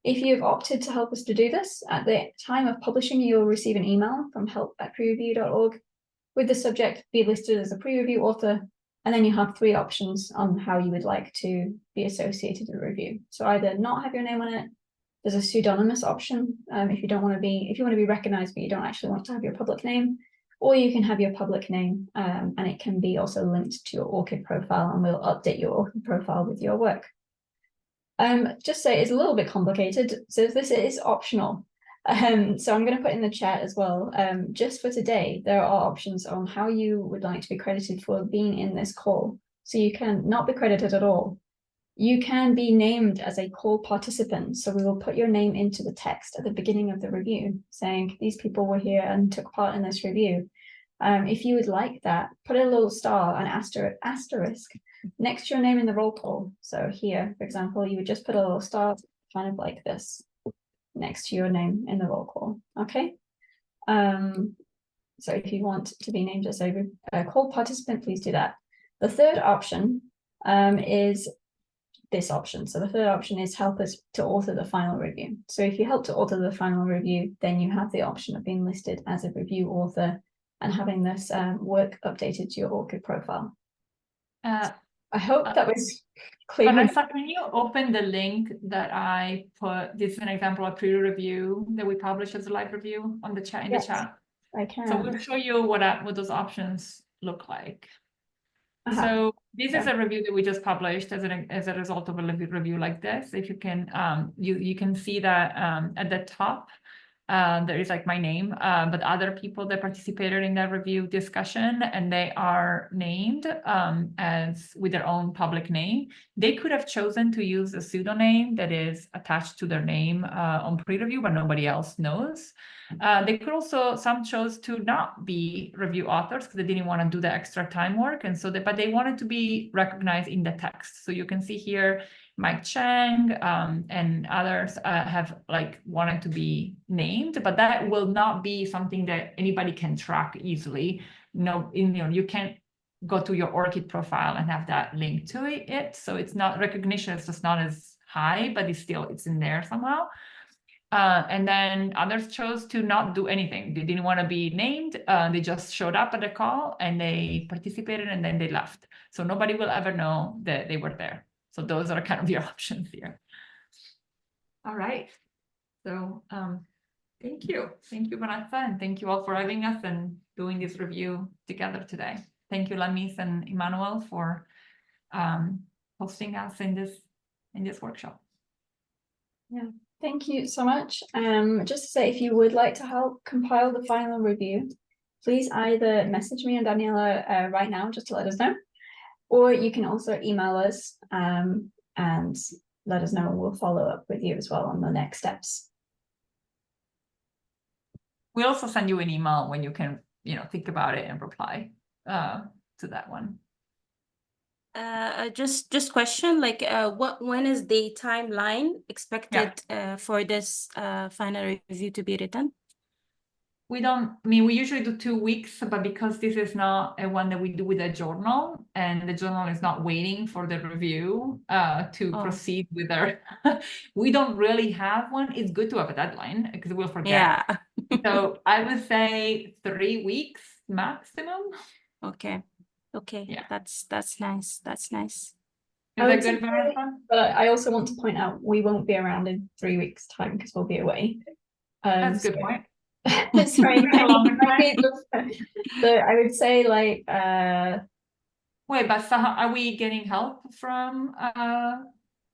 If you've opted to help us to do this, at the time of publishing, you'll receive an email from help@prepreview.org with the subject "Be listed as a pre-review author," and then you have 3 options on how you would like to be associated with the review. So either not have your name on it, there's a pseudonymous option if you want to be recognized but you don't actually want to have your public name, or you can have your public name and it can be also linked to your ORCID profile, and we'll update your ORCID profile with your work. Just say it's a little bit complicated, so this is optional. So I'm going to put in the chat as well. Just for today, there are options on how you would like to be credited for being in this call. So you can not be credited at all. You can be named as a call participant. So we will put your name into the text at the beginning of the review, saying these people were here and took part in this review. If you would like that, put a little star, an asterisk next to your name in the roll call. So here, for example, you would just put a little star kind of like this next to your name in the roll call. Okay. So if you want to be named as a call participant, please do that. The third option is this option. So the third option is help us to author the final review. So if you help to author the final review, then you have the option of being listed as a review author and having this work updated to your ORCID profile. I hope that was clear. Vanessa, can you open the link that I put? This is an example of pre-review that we published as a live review on the chat, the chat. I can. So we'll show you what those options look like. So this is a review that we just published as a result of a review like this. If you can, you can see that at the top, There is like my name, but other people that participated in that review discussion, and they are named as with their own public name. They could have chosen to use a pseudonym that is attached to their name on PREreview, but nobody else knows. They could also, some chose to not be review authors because they didn't want to do the extra time work. And so, but they wanted to be recognized in the text. So you can see here, Mike Chang and others have like wanted to be named, but that will not be something that anybody can track easily. No, you can't go to your ORCID profile and have that linked to it. So it's not recognition, it's just not as high, but it's in there somehow. And then others chose to not do anything. They didn't want to be named. They just showed up at the call and they participated and then they left. So nobody will ever know that they were there. So those are kind of your options here. All right. So thank you. Thank you, Vanessa, and thank you all for having us and doing this review together today. Thank you, Lamis and Emmanuel, for hosting us in this workshop. Yeah, thank you so much. Just to say, if you would like to help compile the final review, please either message me and Daniela right now just to let us know, or you can also email us and let us know, and we'll follow up with you as well on the next steps. We'll also send you an email when you can, think about it and reply to that one. Just question, like when is the timeline expected for this final review to be written? We usually do 2 weeks, but because this is not a one that we do with a journal, and the journal is not waiting for the review to proceed with their, we don't really have one. It's good to have a deadline because we'll forget. Yeah. So I would say 3 weeks maximum. Okay. Yeah. That's nice. That's nice. Is that good, Vanessa? But I also want to point out we won't be around in 3 weeks' time because we'll be away. That's a good point. Sorry, so I would say like wait, but are we getting help from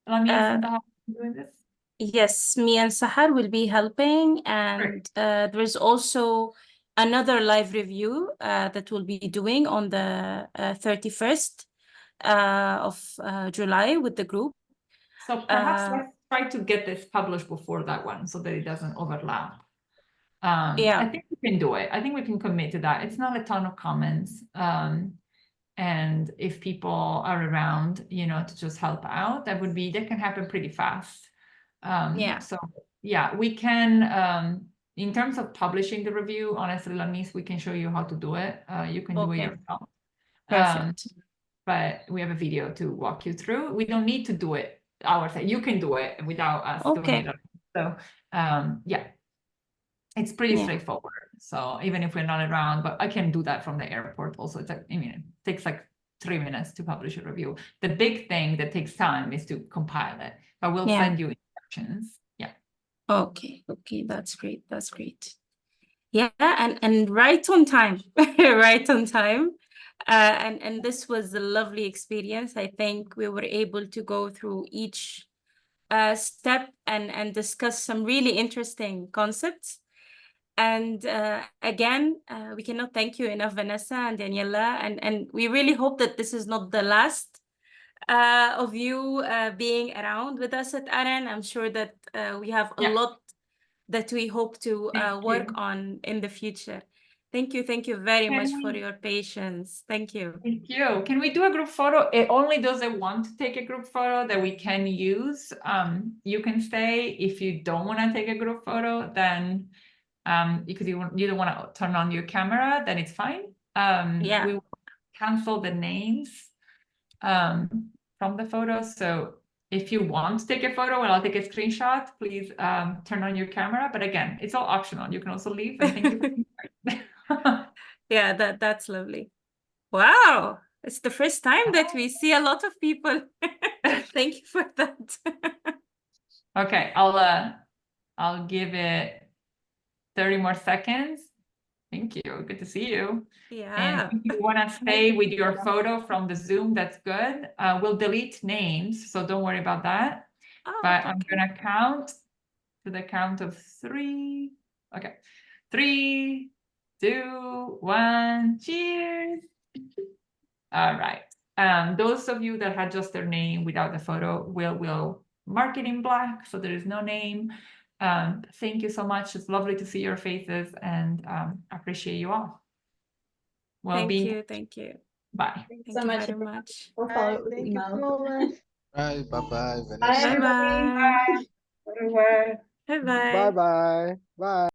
Lamis and Sahar doing this? Yes, me and Sahar will be helping, and there's also another live review that we'll be doing on the 31st of July with the group. So perhaps let's try to get this published before that one so that it doesn't overlap. I think we can do it. I think we can commit to that. It's not a ton of comments. And if people are around, to just help out, that can happen pretty fast. So yeah, we can, in terms of publishing the review, honestly, Lamis, we can show you how to do it. You can do it yourself. Perfect. But we have a video to walk you through. We don't need to do it ourselves. You can do it without us doing it. So yeah. It's pretty straightforward. So even if we're not around, but I can do that from the airport also. It's like, it takes like 3 minutes to publish a review. The big thing that takes time is to compile it, but we'll send you instructions. Yeah. Okay. That's great. Yeah. And right on time, right on time. And this was a lovely experience. I think we were able to go through each step and discuss some really interesting concepts. And again, we cannot thank you enough, Vanessa and Daniela, and we really hope that this is not the last of you being around with us at AREN. I'm sure that we have a lot that we hope to work on in the future. Thank you very much for your patience. Thank you. Thank you. Can we do a group photo? Only those that want to take a group photo that we can use. You can stay. If you don't want to take a group photo, then because you don't want to turn on your camera, then it's fine. We will cancel the names from the photos. So if you want to take a photo and I'll take a screenshot, please turn on your camera. But again, it's all optional. You can also leave. And thank you. Yeah, that's lovely. Wow, it's the first time that we see a lot of people. Thank you for that. Okay, I'll give it 30 more seconds. Thank you. Good to see you. Yeah. And if you want to stay with your photo from the Zoom, that's good. We'll delete names, so don't worry about that. But I'm going to count to the count of 3, Okay, 3, 2, 1, cheers. All right. Those of you that had just their name without the photo, will mark it in black, so there is no name. Thank you so much. It's lovely to see your faces, and appreciate you all. Well, Thank you. Thank you. Bye. Thank you Thank so you much. very much. We'll follow up with Thank you email. so much. Bye, bye-bye, Bye, Vanessa. everybody. Bye-bye. Au revoir. Bye-bye. Bye bye. Bye.